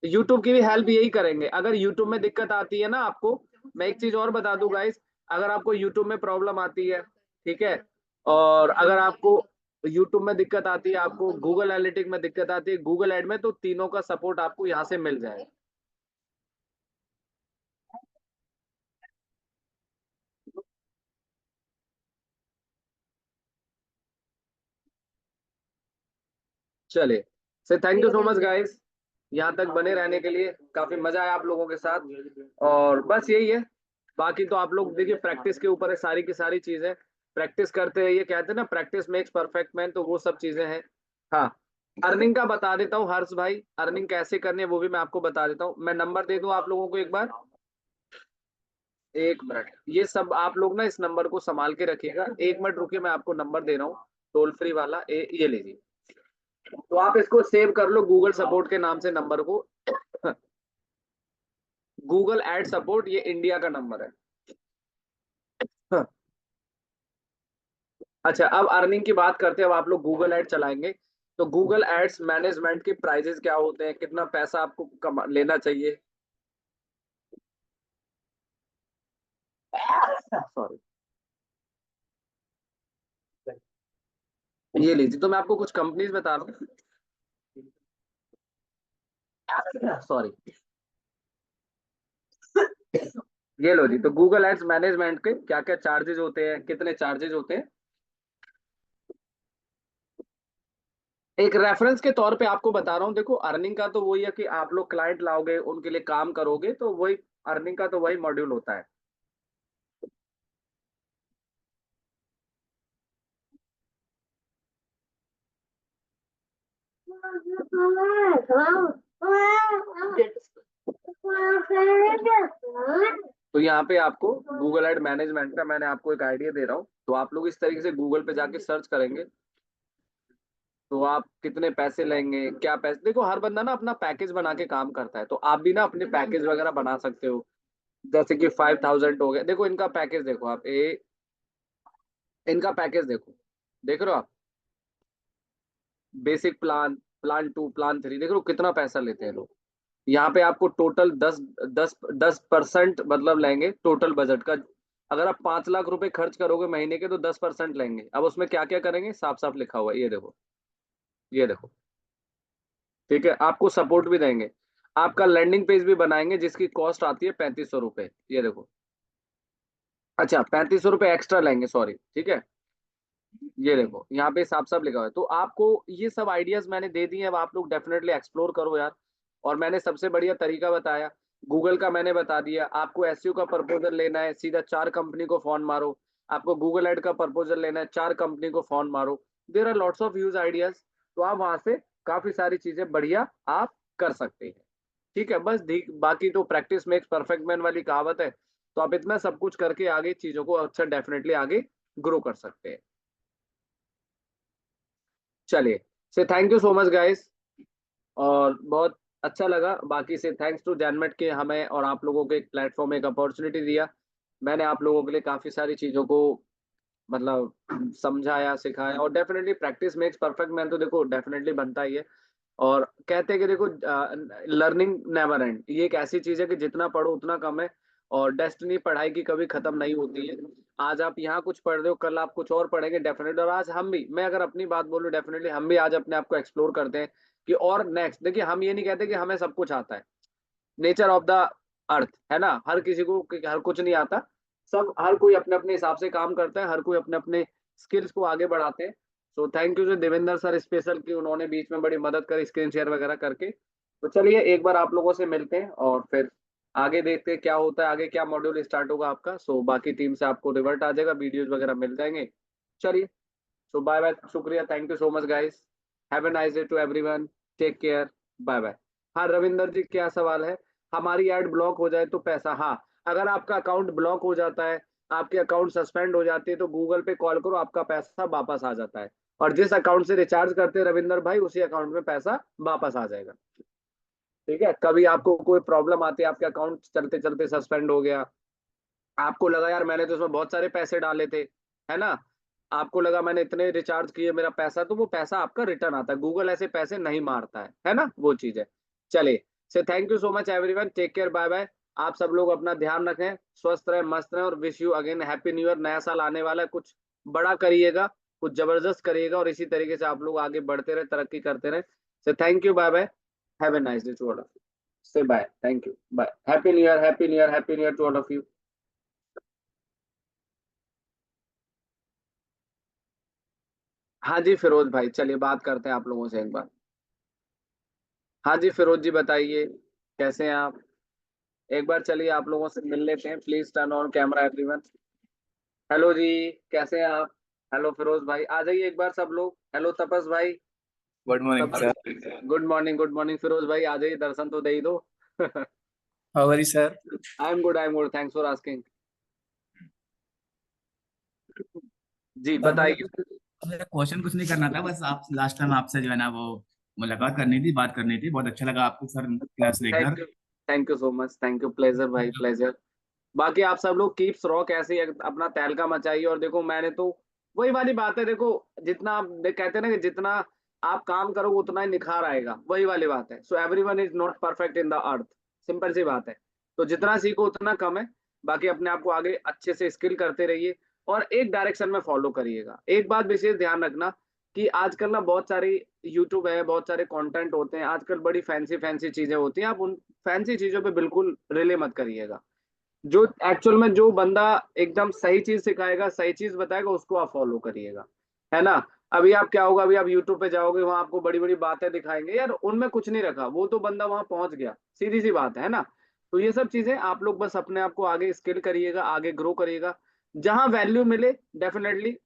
यूट्यूब की भी हेल्प यही करेंगे। अगर यूट्यूब में दिक्कत आती है ना आपको, मैं एक चीज और बता दूं गाइस, अगर आपको यूट्यूब में प्रॉब्लम आती है, ठीक है, और अगर आपको यूट्यूब में दिक्कत आती है, आपको गूगल एनालिटिक में दिक्कत आती है, गूगल एड में, तो तीनों का सपोर्ट आपको यहाँ से मिल जाएगा। चलिए, so thank you so much guys, यहाँ तक बने रहने के लिए। काफी मजा आया आप लोगों के साथ, और बस यही है। बाकी तो आप लोग देखिए, प्रैक्टिस के ऊपर है सारी की सारी चीजें। प्रैक्टिस करते रहिए, कहते हैं ना प्रैक्टिस मेक्स परफेक्ट मैन, तो वो सब चीजें हैं। हाँ, अर्निंग का बता देता हूँ हर्ष भाई, अर्निंग कैसे करनी है वो भी मैं आपको बता देता हूँ। मैं नंबर दे दूं आप लोगों को एक बार, एक मिनट, ये सब आप लोग ना इस नंबर को संभाल के रखिएगा। एक मिनट रुकिए, मैं आपको नंबर दे रहा हूँ टोल फ्री वाला, ये लीजिए। तो आप इसको सेव कर लो गूगल सपोर्ट के नाम से नंबर को। गूगल एड सपोर्ट, ये इंडिया का नंबर है। हाँ। अच्छा, अब अर्निंग की बात करते हैं। अब आप लोग गूगल एड चलाएंगे, तो गूगल एड्स मैनेजमेंट के प्राइजेस क्या होते हैं, कितना पैसा आपको लेना चाहिए। सॉरी, ये लीजिए, तो मैं आपको कुछ कंपनीज बता रहा हूँ। सॉरी, ये लो जी, तो गूगल एड्स मैनेजमेंट के क्या क्या चार्जेस होते हैं, कितने चार्जेस होते हैं। एक रेफरेंस के तौर पे आपको बता रहा हूँ। देखो, अर्निंग का तो वही है कि आप लोग क्लाइंट लाओगे, उनके लिए काम करोगे, तो वही अर्निंग का तो वही मॉड्यूल होता है। तो यहाँ पे आपको गूगल एड मैनेजमेंट का मैंने आपको एक आइडिया दे रहा हूँ। तो आप लोग इस तरीके से गूगल पे जाके सर्च करेंगे, तो आप कितने पैसे लेंगे, क्या पैसे, देखो हर बंदा ना अपना पैकेज बना के काम करता है, तो आप भी ना अपने पैकेज वगैरह बना सकते हो। जैसे कि 5000 हो गया, देखो इनका पैकेज देखो आप, इनका पैकेज देखो, देख रहे हो आप, बेसिक प्लान, प्लान 2, प्लान 3, देख रहे हो कितना पैसा लेते हैं लोग। यहाँ पे आपको टोटल 10% मतलब लेंगे टोटल बजट का। अगर आप 5 लाख रुपए खर्च करोगे महीने के, तो 10% लेंगे। अब उसमें क्या क्या करेंगे, साफ साफ लिखा हुआ है, ये देखो, ये देखो। ठीक है, आपको सपोर्ट भी देंगे, आपका लैंडिंग पेज भी बनाएंगे जिसकी कॉस्ट आती है 3500 रुपये, ये देखो। अच्छा, 3500 रुपये एक्स्ट्रा लेंगे, सॉरी, ठीक है। ये देखो, यहाँ पे साफ साफ लिखा हुआ है। तो आपको ये सब आइडियाज मैंने दे दिए, अब आप लोग डेफिनेटली एक्सप्लोर करो यार। और मैंने सबसे बढ़िया तरीका बताया, गूगल का मैंने बता दिया। आपको एसईओ का प्रपोजल लेना है, सीधा 4 कंपनी को फोन मारो। आपको गूगल एड का प्रपोजल लेना है, 4 कंपनी को फोन मारो। There are lots of use ideas, तो आप वहां से काफी सारी चीजें बढ़िया आप कर सकते हैं। ठीक है, बस बाकी तो प्रैक्टिस मेक्स परफेक्ट मैन वाली कहावत है। तो आप इतना सब कुछ करके आगे चीजों को अच्छा डेफिनेटली आगे ग्रो कर सकते हैं। चलिए, so thank you so much guys, और बहुत अच्छा लगा। बाकी से थैंक्स टू जैनमेट के हमें और आप लोगों को एक प्लेटफॉर्म, एक अपॉर्चुनिटी दिया। मैंने आप लोगों के लिए काफी सारी चीजों को मतलब समझाया, सिखाया, और definitely practice makes perfect man, तो देखो डेफिनेटली बनता ही है। और कहते हैं कि देखो, लर्निंग नेवर एंड, ये एक ऐसी चीज है कि जितना पढ़ो उतना कम है। और डेस्टिनी पढ़ाई की कभी खत्म नहीं होती है। आज आप यहाँ कुछ पढ़ रहे हो, कल आप कुछ और पढ़ेंगे डेफिनेटली। और आज हम भी, मैं अगर अपनी बात बोलूँ, डेफिनेटली हम भी आज अपने आप को एक्सप्लोर करते हैं कि और नेक्स्ट। देखिए, हम ये नहीं कहते कि हमें सब कुछ आता है, नेचर ऑफ द अर्थ है ना, हर किसी को हर कुछ नहीं आता। सब हर कोई अपने अपने हिसाब से काम करता है, हर कोई अपने अपने स्किल्स को आगे बढ़ाते हैं। सो thank you Devendra sir special की उन्होंने बीच में बड़ी मदद करी स्क्रीन शेयर वगैरह करके। तो चलिए एक बार आप लोगों से मिलते हैं और फिर आगे देखते हैं क्या होता है, आगे क्या मॉड्यूल स्टार्ट होगा आपका। सो बाकी टीम से आपको रिवर्ट आ जाएगा, वीडियोज वगैरह मिल जाएंगे। चलिए, सो बाय बाय, शुक्रिया, thank you so much guys. Have a nice day to everyone. Take care, bye bye. हाँ रविंदर जी, क्या सवाल है? हमारी ऐड ब्लॉक हो जाए तो पैसा? हाँ, अगर आपका अकाउंट ब्लॉक हो जाता है, आपके अकाउंट सस्पेंड हो जाती है, तो गूगल पे कॉल करो, आपका पैसा वापस आ जाता है। और जिस अकाउंट से रिचार्ज करते हैं रविंदर भाई, उसी अकाउंट में पैसा वापस आ जाएगा। ठीक है, कभी आपको कोई प्रॉब्लम आती है, आपके अकाउंट चलते चलते सस्पेंड हो गया, आपको लगा यार मैंने तो उसमें बहुत सारे पैसे डाले थे, है ना, आपको लगा मैंने इतने रिचार्ज किए मेरा पैसा, तो वो पैसा आपका रिटर्न आता है। गूगल ऐसे पैसे नहीं मारता है ना, वो चीज है। चलिए, so thank you so much everyone, take care, bye bye. आप सब लोग अपना ध्यान रखें, स्वस्थ रहे, मस्त रहे, और wish you again happy new year. नया साल आने वाला है, कुछ बड़ा करिएगा, कुछ जबरदस्त करिएगा, और इसी तरीके से आप लोग आगे बढ़ते रहे, तरक्की करते रहे। से thank you, bye bye, have a nice day to all of you. से bye, thank you, bye, happy new year, happy new year, happy new year to all of you. हाँ जी फिरोज भाई, चलिए बात करते हैं आप लोगों से एक बार। हाँ जी फिरोज जी, बताइए कैसे हैं आप? एक बार चलिए आप लोगों से मिल लेते हैं, please turn on camera everyone. Hello जी, कैसे हैं आप? हेलो फिरोज भाई, आ जाइए एक बार सब लोग। हेलो तपस भाई। Good morning Tapas, sir. Good morning, good morning Firoz भाई, आ जाइए, दर्शन तो दे ही दो। How are you sir? I am good, thanks for asking. जी सर मुझे बताइए। मुझे क्वेश्चन कुछ नहीं करना था, बस आप लास्ट टाइम आपसे जो है ना वो मुलाकात करनी थी, बात करनी थी। बहुत अच्छा लगा आपको सर क्लास थैंक लेकर। You, thank you so much, thank you, pleasure भाई, प्लेजर। बाकी आप सब लोग कीप्स रॉक, ऐसे ही अपना तहलका मचाइए। और देखो मैंने तो वही वाली बात है, देखो जितना आप कहते हैं ना कि जितना आप काम करोगे उतना ही निखार आएगा, वही वाली बात है। So everyone is not perfect in the earth, simple सी बात है। तो जितना सीखो उतना कम है। बाकी अपने आप को आगे अच्छे से स्किल करते रहिए, और एक डायरेक्शन में फॉलो करिएगा। एक बात विशेष ध्यान रखना कि आजकल ना बहुत सारी यूट्यूब है, बहुत सारे कंटेंट होते हैं आजकल, बड़ी फैंसी फैंसी चीजें होती हैं, आप उन फैंसी चीजों पे बिल्कुल रिले मत करिएगा। जो एक्चुअल में जो बंदा एकदम सही चीज सिखाएगा, सही चीज बताएगा, उसको आप फॉलो करिएगा, है ना। अभी आप क्या होगा, अभी आप यूट्यूब पे जाओगे, वहां आपको बड़ी बड़ी बातें दिखाएंगे, यार उनमें कुछ नहीं रखा, वो तो बंदा वहां पहुंच गया, सीधी सी बात है ना। तो ये सब चीजें आप लोग बस अपने आप को आगे स्किल करिएगा, आगे ग्रो करिएगा, जहां वैल्यू मिले डेफिनेटली।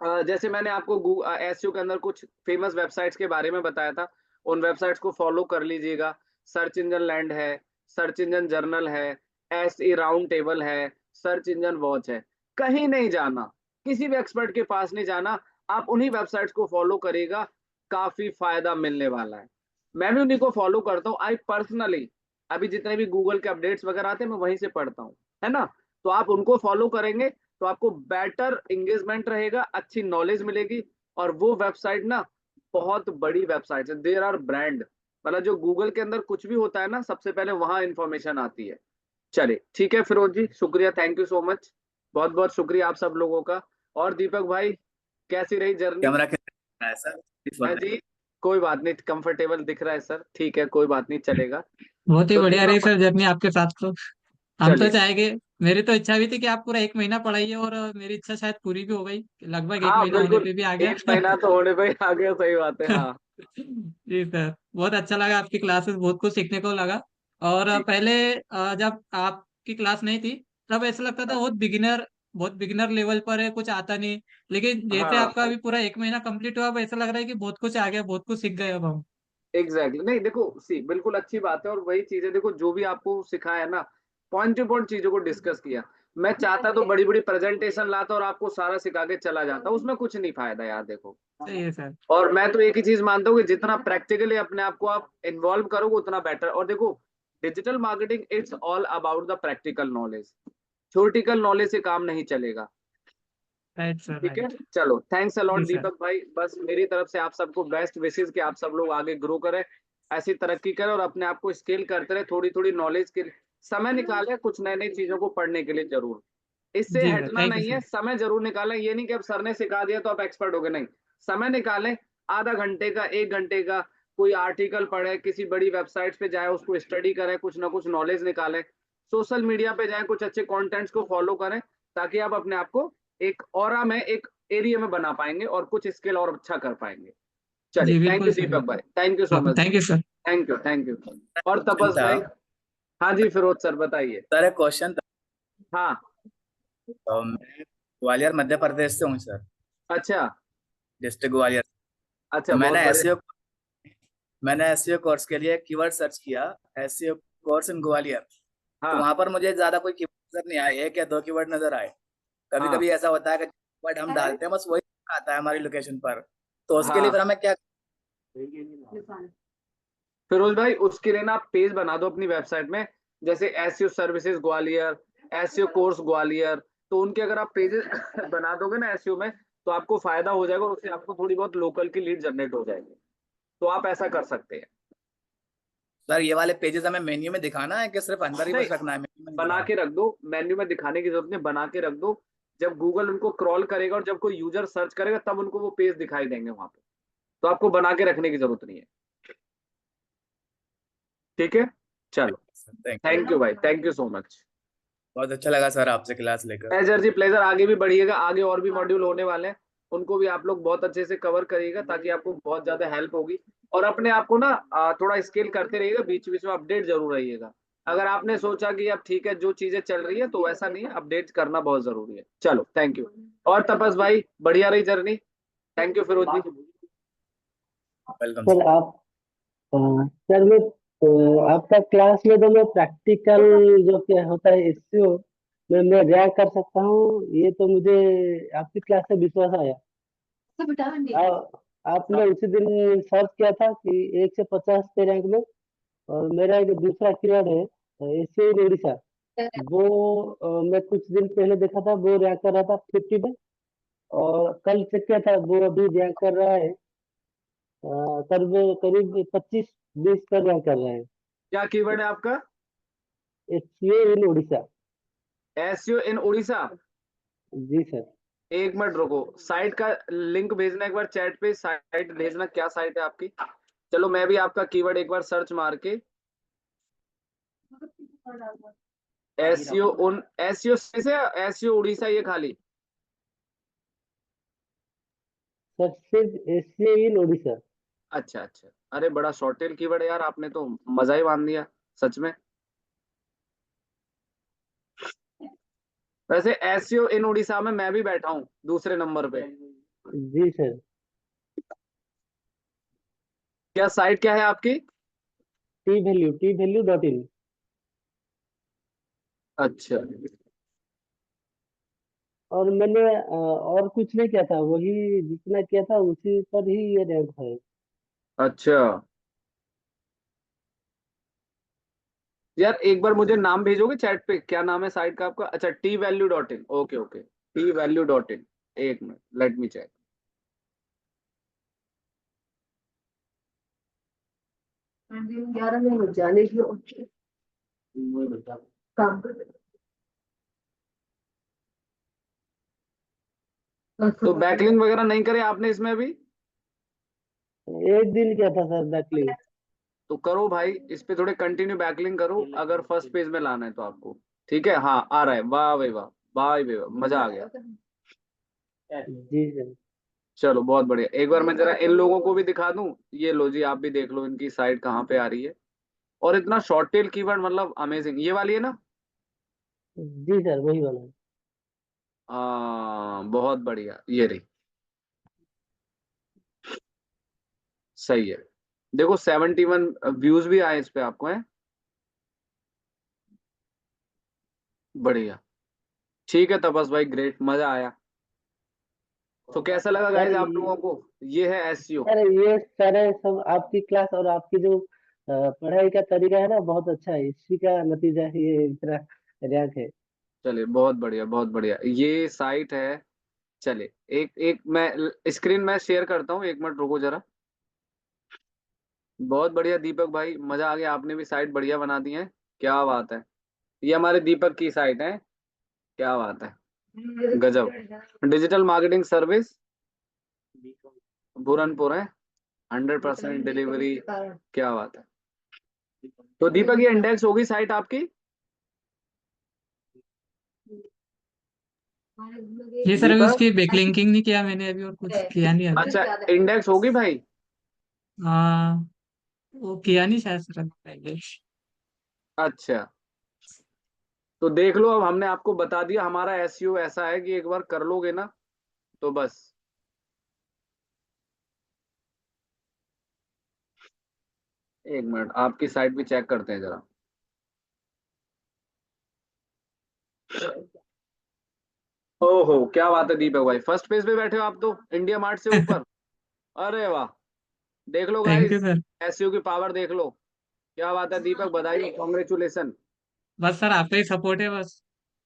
जैसे मैंने आपको एसईओ के अंदर कुछ फेमस वेबसाइट्स के बारे में बताया था, उन वेबसाइट्स को फॉलो कर लीजिएगा। सर्च इंजन लैंड है, सर्च इंजन जर्नल है, एस ई राउंड टेबल है, सर्च इंजन वॉच है। कहीं नहीं जाना, किसी भी एक्सपर्ट के पास नहीं जाना, आप उन्हीं वेबसाइट्स को फॉलो करिएगा, काफी फायदा मिलने वाला है। मैं भी उन्हीं को फॉलो करता हूँ, आई पर्सनली। अभी जितने भी गूगल के अपडेट्स वगैरह आते हैं मैं वहीं से पढ़ता हूँ, है ना। तो आप उनको फॉलो करेंगे तो आपको बेटर एंगेजमेंट रहेगा, अच्छी नॉलेज मिलेगी। और वो वेबसाइट ना बहुत बड़ी वेबसाइट है, देर आर ब्रांड, मतलब जो गूगल के अंदर कुछ भी होता है ना, सबसे पहले वहां इंफॉर्मेशन आती है। चलिए ठीक है फिरोज जी, शुक्रिया, थैंक यू सो मच, बहुत बहुत शुक्रिया आप सब लोगों का। और दीपक भाई, कैसी रही जर्नी? कैमरा कैसा है सर प्लीज है बताइए। जी, कोई बात नहीं, कंफर्टेबल दिख रहा है सर, ठीक है, कोई बात नहीं, चलेगा। बहुत ही तो बढ़िया रही दीपक सर जर्नी आपके साथ तो। हम तो चलिए, चाहेंगे, मेरी तो इच्छा भी थी कि आप पूरा एक महीना पढ़ाइए, और मेरी इच्छा शायद पूरी भी हो गई, लगभग एक हाँ महीना होने बिल्कुल, पे भी आ गया। एक महीना तो होने पे ही आ गया, सही बात है, हाँ। जी सर, बहुत अच्छा लगा आपकी क्लासेस, बहुत कुछ सीखने को लगा। और जी पहले जब आपकी क्लास नहीं थी, तब ऐसा लगता था हाँ बहुत बिगिनर लेवल पर है, कुछ आता नहीं। लेकिन जैसे हाँ, आपका अभी पूरा एक महीना कंप्लीट हुआ, अब ऐसा लग रहा है कि बहुत कुछ आ गया, बहुत कुछ सीख गए अब हम। एग्जैक्टली, नहीं देखो सी बिल्कुल अच्छी बात है, और वही चीज है, देखो जो भी आपको सिखाया ना, पॉइंट टू पॉइंट चीजों को डिस्कस किया। मैं चाहता तो बड़ी बड़ी प्रेजेंटेशन लाता और आपको सारा सिखा के चला जाता, उसमें कुछ नहीं फायदा यार, देखो। सही है सर। और मैं तो एक ही चीज मानता हूँ कि जितना प्रैक्टिकली अपने आप को आप इन्वॉल्व करोगे उतना बेटर। और देखो, digital marketing it's all about the practical knowledge, theoretical knowledge से काम नहीं चलेगा। राइट सर, ठीक है, राइट। चलो, थैंक्स अलॉट जी सर। दीपक भाई, बस मेरी तरफ से आप सबको बेस्ट विशेष कि आप सब लोग आगे ग्रो करें, ऐसी तरक्की करें, और अपने आप को स्केल करते रहे, थोड़ी थोड़ी नॉलेज के लिए समय निकालें, कुछ नई नई चीजों को पढ़ने के लिए जरूर। इससे जी सर, हटना थैंक यू नहीं है, सर। समय जरूर निकालें, ये नहीं कि अब सर ने सिखा दिया तो आप एक्सपर्ट हो गए, नहीं। समय निकालें, आधा घंटे का, एक घंटे का, कोई आर्टिकल पढ़े, किसी बड़ी वेबसाइट पे जाए, उसको स्टडी करें, कुछ ना कुछ नॉलेज निकालें। सोशल मीडिया पे जाएं, कुछ अच्छे कंटेंट्स को फॉलो करें, ताकि आप अपने आप को एक ऑरा में, एक एरिया में बना पाएंगे और कुछ स्किल और अच्छा कर पाएंगे। चलिए, जी थैंक बिल्कुल यू सर। दीपक भाई, thank you so much. Thank you sir. Thank you, thank you. और क्वेश्चन तपस था भाई। हाँ जी फिरोज सर, बताइए। सर, एक क्वेश्चन था। हाँ। मैं ग्वालियर मध्य प्रदेश से हूँ सर, अच्छा। डिस्ट्रिक्ट ग्वालियर। तो अच्छा, बहुत बढ़िया। मैंने एसईओ कोर्स के लिए कीवर्ड सर्च किया, एसईओ कोर्स इन ग्वालियर। तो हाँ। वहां पर मुझे ज्यादा कोई कीवर्ड नजर नहीं आए, एक या दो कीवर्ड नजर आए। कभी हाँ। कभी ऐसा होता है कि कीवर्ड हम डालते हैं, बस वही आता है हमारी लोकेशन पर। तो उसके लिए हाँ फिर हमें क्या? फिरोज भाई, उसके लिए ना आप पेज बना दो अपनी वेबसाइट में, जैसे SEO services Gwalior, SEO course Gwalior. तो उनके अगर आप पेजेस बना दोगे ना एसईओ में, तो आपको फायदा हो जाएगा और उससे आपको थोड़ी बहुत लोकल की लीड जनरेट हो जाएगी। तो आप ऐसा कर सकते हैं। सर, ये वाले पेजेस हमें मेन्यू में दिखाना है कि सिर्फ अंदर ही नहीं, बस रखना है, मेन्यू में नहीं बना दिखाना? के रख दो, मेन्यू में दिखाने की जरूरत नहीं, बना के रख दो। जब गूगल उनको क्रॉल करेगा और जब कोई यूजर सर्च करेगा, तब उनको वो पेज दिखाई देंगे वहां पे। तो आपको बना के रखने की जरूरत नहीं है। ठीक है, चलो। Thank you. थैंक यू भाई, थैंक यू सो मच। बहुत अच्छा लगा सर आपसे क्लास लेकर। एजर जी प्लेजर, आगे भी बढ़िएगा, आगे और भी मॉड्यूल होने वाले हैं, उनको भी आप लोग बहुत अच्छे से कवर करिएगा, ताकि आपको बहुत ज्यादा हेल्प होगी। और अपने आप को ना थोड़ा स्केल करते रहिएगा, बीच बीच में अपडेट जरूर रहिएगा। अगर आपने सोचा कि अब ठीक है जो चीजें चल रही है, तो वैसा नहीं है, अपडेट करना बहुत जरूरी है। चलो, थैंक यू। और तपस भाई, बढ़िया रही journey. Thank you Firoz ji. Welcome sir sir. आप सर मैं आपका क्लास में तो मैं प्रैक्टिकल जो क्या होता है एसईओ मैं रैंक कर सकता हूँ, ये तो मुझे आपकी क्लास से विश्वास आया। आपने उसी दिन सर्च किया था कि 1 से 50 के रैंक में, और मेरा एक दूसरा कीवर्ड है एसईओ इन उड़ीसा, वो मैं कुछ दिन पहले देखा था, वो रैंक कर रहा था 50 में। और कल चेक किया था, वो अभी रैंक कर रहा है करीब करीब 25-20 का रैंक कर रहे हैं। क्या कीवर्ड है आपका? एसईओ इन उड़ीसा। एसईओ इन उड़ीसा। जी सर। एक मिनट रुको, साइट का लिंक भेजना एक बार चैट पे, साइट भेजना, क्या साइट है आपकी? चलो मैं भी आपका कीवर्ड एक बार सर्च मार के, एसईओ उन, एसईओ से एसईओ उड़ीसा, ये खाली? सर सिर्फ एसईओ इन उड़ीसा। अच्छा अच्छा, अरे बड़ा शॉर्टेल कीवर्ड है यार, आपने तो मजा ही बांध दिया सच में। वैसे एसईओ इन उड़ीसा में मैं भी बैठा हूँ दूसरे नंबर पे। जी सर। क्या साइट क्या है आपकी? T value dot in. अच्छा। और मैंने और कुछ नहीं किया था, वही जितना किया था उसी पर ही ये रैंक है। अच्छा यार, एक बार मुझे नाम भेजोगे चैट पे, क्या नाम है साइट का आपका? अच्छा, T-value.in, ओके ओके, T-value.in। एक मिनट, लेट मी चेक। 11 में जाने की काम कर। तो बैकलिंग वगैरह नहीं करे आपने इसमें अभी? एक दिन किया था सर बैकलिंग। तो करो भाई, इस पे थोड़े कंटिन्यू बैकलिंग करो, अगर फर्स्ट पेज में लाना है तो आपको। ठीक है, हाँ आ रहा है, वाह भाई वाह, वाह भाई वाह, मजा आ गया। जी सर। चलो बहुत बढ़िया, एक बार मैं जरा इन लोगों को भी दिखा दूं। ये लो जी, आप भी देख लो इनकी साइट कहाँ पे आ रही है। और इतना शॉर्ट टेल कीवर्ड, मतलब अमेजिंग, ये वाली है ना? जी सर वही वाला है। बहुत बढ़िया, ये रही, सही है। देखो 71 व्यूज भी आए इस पे आपको, है बढ़िया। ठीक है तपस भाई, ग्रेट, मजा आया। तो कैसा लगा सर गाइस आप लोगों को? ये है एसईओ। सर ये सारे सब आपकी क्लास और आपकी जो पढ़ाई का तरीका है ना, बहुत अच्छा है, इसी का नतीजा है ये इतना रैंक है। चलिए बहुत बढ़िया, बहुत बढ़िया, ये साइट है। चलिए, एक एक मैं स्क्रीन में शेयर करता हूँ, एक मिनट रुको जरा। बहुत बढ़िया दीपक भाई, मजा आ गया, आपने भी साइट बढ़िया बना दी है। क्या बात है, ये हमारे दीपक की साइट है। क्या बात है, गजब। डिजिटल मार्केटिंग सर्विस बुरनपुर है, 100% डिलीवरी। क्या बात है। तो दीपक, ये इंडेक्स होगी साइट आपकी? ये सर अभी दीपक उसकी बैकलिंकिंग नहीं किया मैंने अभी और कुछ किया नहीं अभी। अच्छा, इंडेक्स होगी भाई। हाँ, वो किया नहीं शायद सर अभी पहले। अच्छा, तो देख लो, अब हमने आपको बता दिया, हमारा एसईओ ऐसा है कि एक बार कर लोगे ना तो बस। एक मिनट, आपकी साइट भी चेक करते हैं जरा। ओहो, क्या बात है दीपक भाई, फर्स्ट पेज पे बैठे हो आप तो, इंडिया मार्ट से ऊपर। अरे वाह, देख लो thank you guys, sir. SEO की पावर देख लो। क्या बात है दीपक, बधाई, कॉन्ग्रेचुलेशन। बस सर आपका ही सपोर्ट है बस।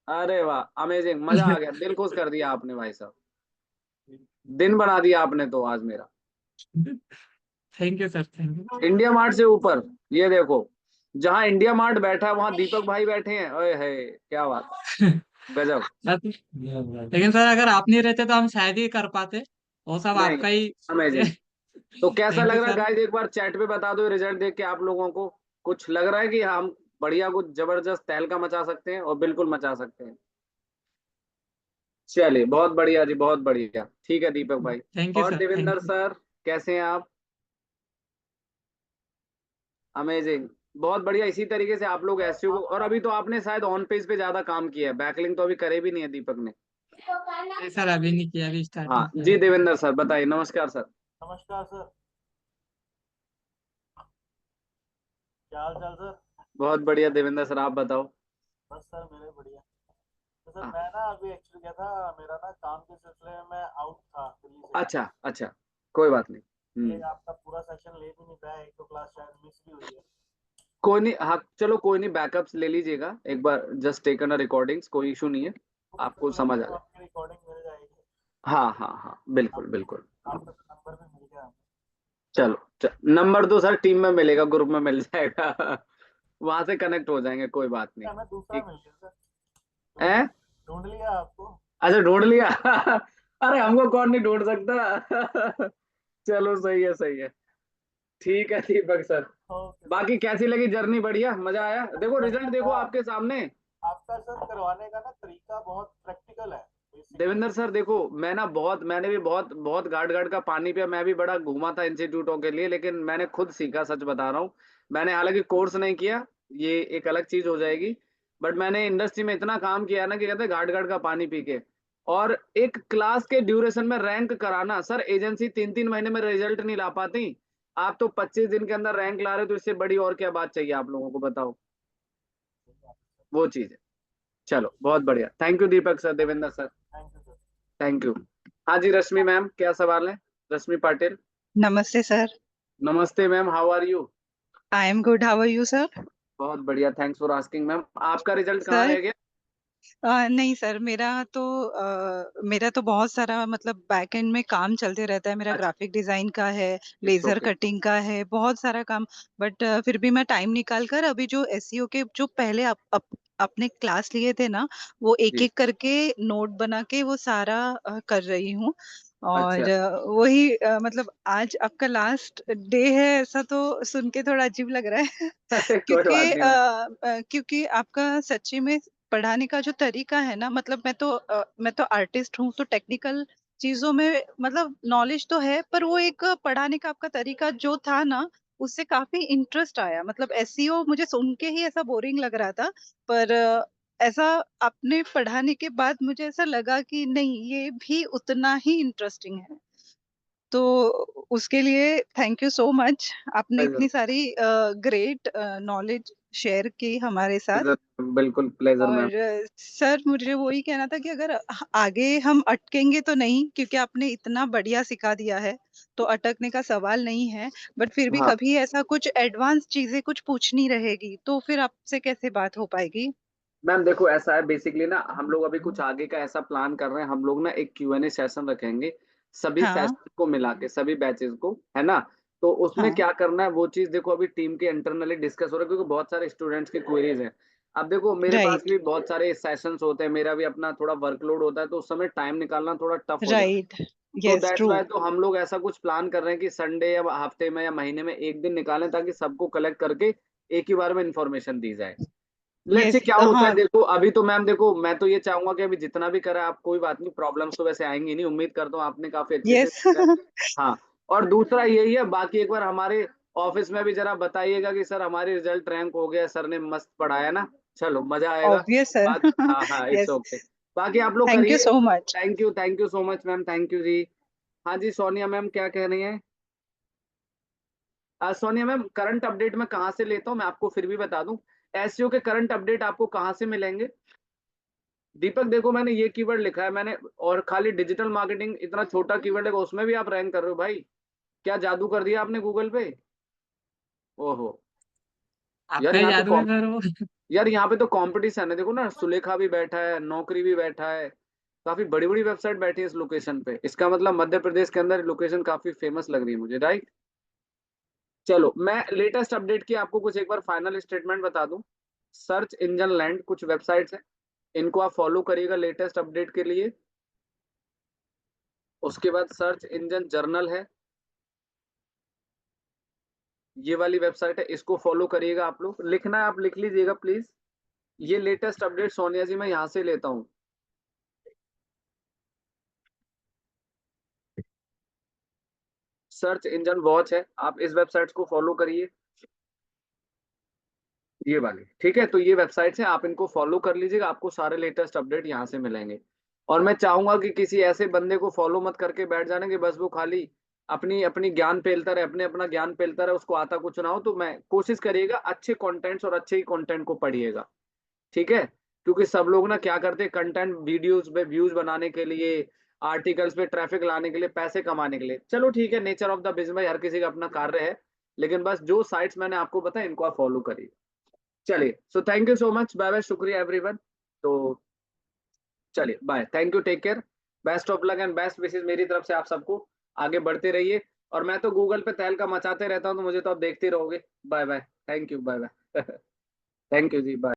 अरे वाह, अमेजिंग, मजा आ गया, दिल खुश कर दिया आपने भाई साहब, दिन बना दिया आपने तो आज मेरा। Thank you sir, thank you. India mart से ऊपर, ये देखो, जहां इंडिया मार्ट बैठा है वहां दीपक भाई बैठे हैं, ओए है, क्या बात है, गजब। लेकिन सर अगर आप नहीं रहते तो हम शायद ही कर पाते। वो सब नहीं, आपका ही। अमेजिंग। तो कैसा थैंक लग यू रहा है सर। गाइस, एक बार चैट पे बता दो रिजल्ट देख के आप लोगों को, कुछ लग रहा है कि हम बढ़िया कुछ जबरदस्त तहलका मचा सकते हैं, और बिल्कुल मचा सकते हैं। चलिए, बहुत बढ़िया जी, बहुत बढ़िया, ठीक है दीपक भाई। थैंक यू और sir, thank Devendra you. Sir, कैसे हैं आप? अमेजिंग, बहुत बढ़िया, इसी तरीके से आप लोग एसईओ को, और अभी तो आपने शायद ऑन पेज पे ज्यादा काम किया है, बैकलिंक तो अभी करे भी नहीं है दीपक ने। नहीं सर अभी नहीं किया, अभी हाँ स्टार्टिंग किया जी, है। देवेंद्र सर बताइए, नमस्कार सर। नमस्कार सर। क्या हाल चाल सर? बहुत बढ़िया देवेंद्र सर, आप बताओ। बस सर मेरे बढ़िया। तो सर हाँ, मैं ना अभी एक्चुअली क्या था, मेरा ना काम के सिलसिले में मैं आउट था दिल्ली से। अच्छा अच्छा, कोई बात नहीं। ये आपका पूरा सेशन ले भी नहीं पाया, एक तो क्लास शायद मिस भी हुई है। कोई नहीं, हाँ चलो कोई नहीं, बैकअप्स ले लीजिएगा एक बार, जस्ट टेकन अ रिकॉर्डिंग्स, कोई इशू नहीं है, तो सर आपको मेरे समझ आ को जाए। आपकी रिकॉर्डिंग मिल जाएगी। हाँ हाँ हाँ, बिल्कुल आप बिल्कुल। आपका तो नंबर भी मिल गया हमें। चलो, नंबर तो सर टीम में मिलेगा, ग्रुप में मिल जाएगा। वहां से कनेक्ट हो जाएंगे, कोई बात नहीं। हमें दूसरा ठीक मिल गया सर। ढूंढ है। ढूंढ लिया आपको। अच्छा, ढूंढ लिया। अरे हमको कौन नहीं ढूंढ सकता। चलो, सही है सही है, ठीक है दीपक सर। Okay sir. बाकी कैसी लगी जर्नी, बढ़िया, मजा आया? देखो रिजल्ट, बढ़िया देखो था। आपके सामने। आपका सर करवाने का ना तरीका बहुत प्रैक्टिकल है बेसिकली। देवेंद्र सर देखो, मैंने भी बहुत बहुत गाड़ गाड़ का पानी पिया, मैं भी बड़ा घूमा था इंस्टीट्यूटों के लिए, लेकिन मैंने खुद सीखा, सच बता रहा हूँ। मैंने हालांकि कोर्स नहीं किया, ये एक अलग चीज हो जाएगी, बट मैंने इंडस्ट्री में इतना काम किया ना कि कहते हैं घाट घाट का पानी पी के। और एक क्लास के ड्यूरेशन में रैंक कराना, सर एजेंसी 3 3 महीने में रिजल्ट नहीं ला पाती, आप तो 25 दिन के अंदर रैंक ला रहे हो, तो इससे बड़ी और क्या बात चाहिए आप लोगों को, बताओ। वो चीज है। चलो, बहुत बढ़िया, thank you Deepak sir, Devendra sir, thank you sir. Thank you. हाँ जी, रश्मि मैम, क्या सवाल है? रश्मि पाटिल। Namaste, sir. नमस्ते ma'am, how are you? I am good. How are you, sir? बहुत बढ़िया, थैंक्स फॉर आस्किंग मैम। आपका रिजल्ट कहाँ सर रह गया? नहीं सर, मेरा तो बहुत सारा मतलब बैक एंड में काम चलते रहता है। मेरा अच्छा, ग्राफिक डिजाइन का है, इट्स लेजर ओके। कटिंग का है, बहुत सारा काम। बट फिर भी मैं टाइम निकाल कर अभी जो एसईओ के जो पहले अपने क्लास लिए थे ना, वो एक जी, एक करके नोट बना के वो सारा कर रही हूँ। अच्छा। और वही मतलब आज आपका लास्ट डे है, ऐसा तो सुन के थोड़ा अजीब लग रहा है। अरे कोई क्योंकि बात नहीं मैम। क्योंकि आपका सच्ची में पढ़ाने का जो तरीका है ना, मतलब मैं तो आर्टिस्ट हूँ, तो टेक्निकल चीजों में मतलब नॉलेज तो है, पर वो एक पढ़ाने का आपका तरीका जो था ना, उससे काफी इंटरेस्ट आया। मतलब एसईओ मुझे सुन के ही ऐसा बोरिंग लग रहा था, पर ऐसा आपने पढ़ाने के बाद मुझे ऐसा लगा कि नहीं, ये भी उतना ही इंटरेस्टिंग है। तो उसके लिए थैंक यू सो मच। आपने प्लेजर, इतनी सारी ग्रेट नॉलेज शेयर की हमारे साथ। बिल्कुल प्लेजर मैम। और सर मुझे वही कहना था कि अगर आगे हम अटकेंगे तो नहीं, क्योंकि आपने इतना बढ़िया सिखा दिया है, तो अटकने का सवाल नहीं है। बट फिर भी हाँ कभी ऐसा कुछ एडवांस चीजें कुछ पूछनी रहेगी तो फिर आपसे कैसे बात हो पाएगी? मैम, देखो ऐसा है बेसिकली ना, हम लोग अभी कुछ आगे का ऐसा प्लान कर रहे हैं, हम लोग ना एक Q&A सेशन रखेंगे, सभी हाँ, सेशन को मिला के, सभी बैचेस को, है ना? तो उसमें हाँ, क्या करना है वो चीज देखो, अभी टीम के इंटरनली डिस्कस हो रहा है, क्योंकि बहुत सारे स्टूडेंट्स की क्वेरीज हैं। अब देखो, मेरे पास राइट, भी बहुत सारे सेशंस होते हैं, मेरा भी अपना थोड़ा वर्कलोड होता है, तो उस समय टाइम निकालना थोड़ा टफ हो जाता है। राइट, तो यस, दैट्स ट्रू, वाई तो हम लोग ऐसा कुछ प्लान कर रहे हैं कि संडे या हफ्ते में या महीने में एक दिन निकालें, ताकि सबको कलेक्ट करके एक ही बार में इंफॉर्मेशन दी जाए। लेट्स सी यस क्या होता है। हाँ देखो अभी तो मैम, देखो मैं तो ये चाहूंगा कि अभी जितना भी करा आप, कोई बात नहीं, प्रॉब्लम्स तो वैसे आएंगी नहीं, उम्मीद करता हूँ आपने काफी अच्छे से यस किया है। हाँ, और दूसरा यही है, बाकी एक बार हमारे ऑफिस में भी जरा बताइएगा कि सर हमारी रिजल्ट रैंक हो गया, सर ने मस्त पढ़ाया ना, चलो मजा आएगा। ऑब्वियस सर हाँ हाँ, इट्स यस ओके। बाकी आप लोग थैंक यू करिए। So much thank you so much ma'am, thank you जी। हाँ जी, सोनिया मैम क्या कह रही हैं? सोनिया मैम, करंट अपडेट मैं कहाँ से लेता हूँ, मैं आपको फिर भी बता दूं। एसईओ के करंट अपडेट आपको कहाँ से मिलेंगे? दीपक देखो, मैंने ये कीवर्ड लिखा है मैंने, और खाली डिजिटल मार्केटिंग इतना छोटा कीवर्ड है, उसमें भी आप रैंक कर रहे हो भाई। क्या जादू कर दिया आपने गूगल पे? ओहो। यार आपका ही यहाँ तो जादू है सर वो। यार यहाँ पे तो कंपटीशन है, देखो ना, सुलेखा भी बैठा है, नौकरी भी बैठा है, काफी बड़ी बड़ी वेबसाइट बैठी है इस लोकेशन पे। इसका मतलब मध्य प्रदेश के अंदर लोकेशन काफी फेमस लग रही है मुझे, राइट? चलो मैं लेटेस्ट अपडेट की आपको कुछ एक बार फाइनल स्टेटमेंट बता दूं। सर्च इंजन लैंड कुछ वेबसाइट्स हैं, इनको आप फॉलो करिएगा लेटेस्ट अपडेट के लिए। उसके बाद सर्च इंजन जर्नल है, ये वाली वेबसाइट है, इसको फॉलो करिएगा। आप लोग लिखना है, आप लिख लीजिएगा प्लीज। ये लेटेस्ट अपडेट सोनिया जी मैं यहाँ से लेता हूँ। सर्च इंजन वॉच है, आप इस वेबसाइट को फॉलो करिए, ये वाली, ठीक है? तो ये वेबसाइट्स हैं, आप इनको फॉलो कर लीजिएगा, आपको सारे लेटेस्ट अपडेट यहाँ से मिलेंगे। और मैं चाहूंगा कि किसी ऐसे बंदे को फॉलो मत करके बैठ जाने कि बस वो खाली अपनी अपनी ज्ञान पेलता रहे, अपने अपना ज्ञान पेलता रहे, उसको आता कुछ ना हो। तो मैं कोशिश करिएगा अच्छे कंटेंट्स और अच्छे ही कंटेंट को पढ़िएगा, ठीक है? क्योंकि सब लोग ना क्या करते हैं, कंटेंट वीडियोस पे व्यूज बनाने के लिए, आर्टिकल्स पे ट्रैफिक लाने के लिए, पैसे कमाने के लिए। चलो ठीक है, नेचर ऑफ द बिजनेस, हर किसी का अपना कार्य है, लेकिन बस जो साइट्स मैंने आपको बताया इनको आप फॉलो करिए। चलिए, so thank you so much, bye bye, शुक्रिया एवरीवन। तो चलिए bye, thank you, take care, best of luck and best wishes मेरी तरफ से आप सबको। आगे बढ़ते रहिए, और मैं तो गूगल पे तहलका मचाते रहता हूँ, तो मुझे तो आप देखते रहोगे। Bye bye, thank you, bye bye. Thank you जी, बाय।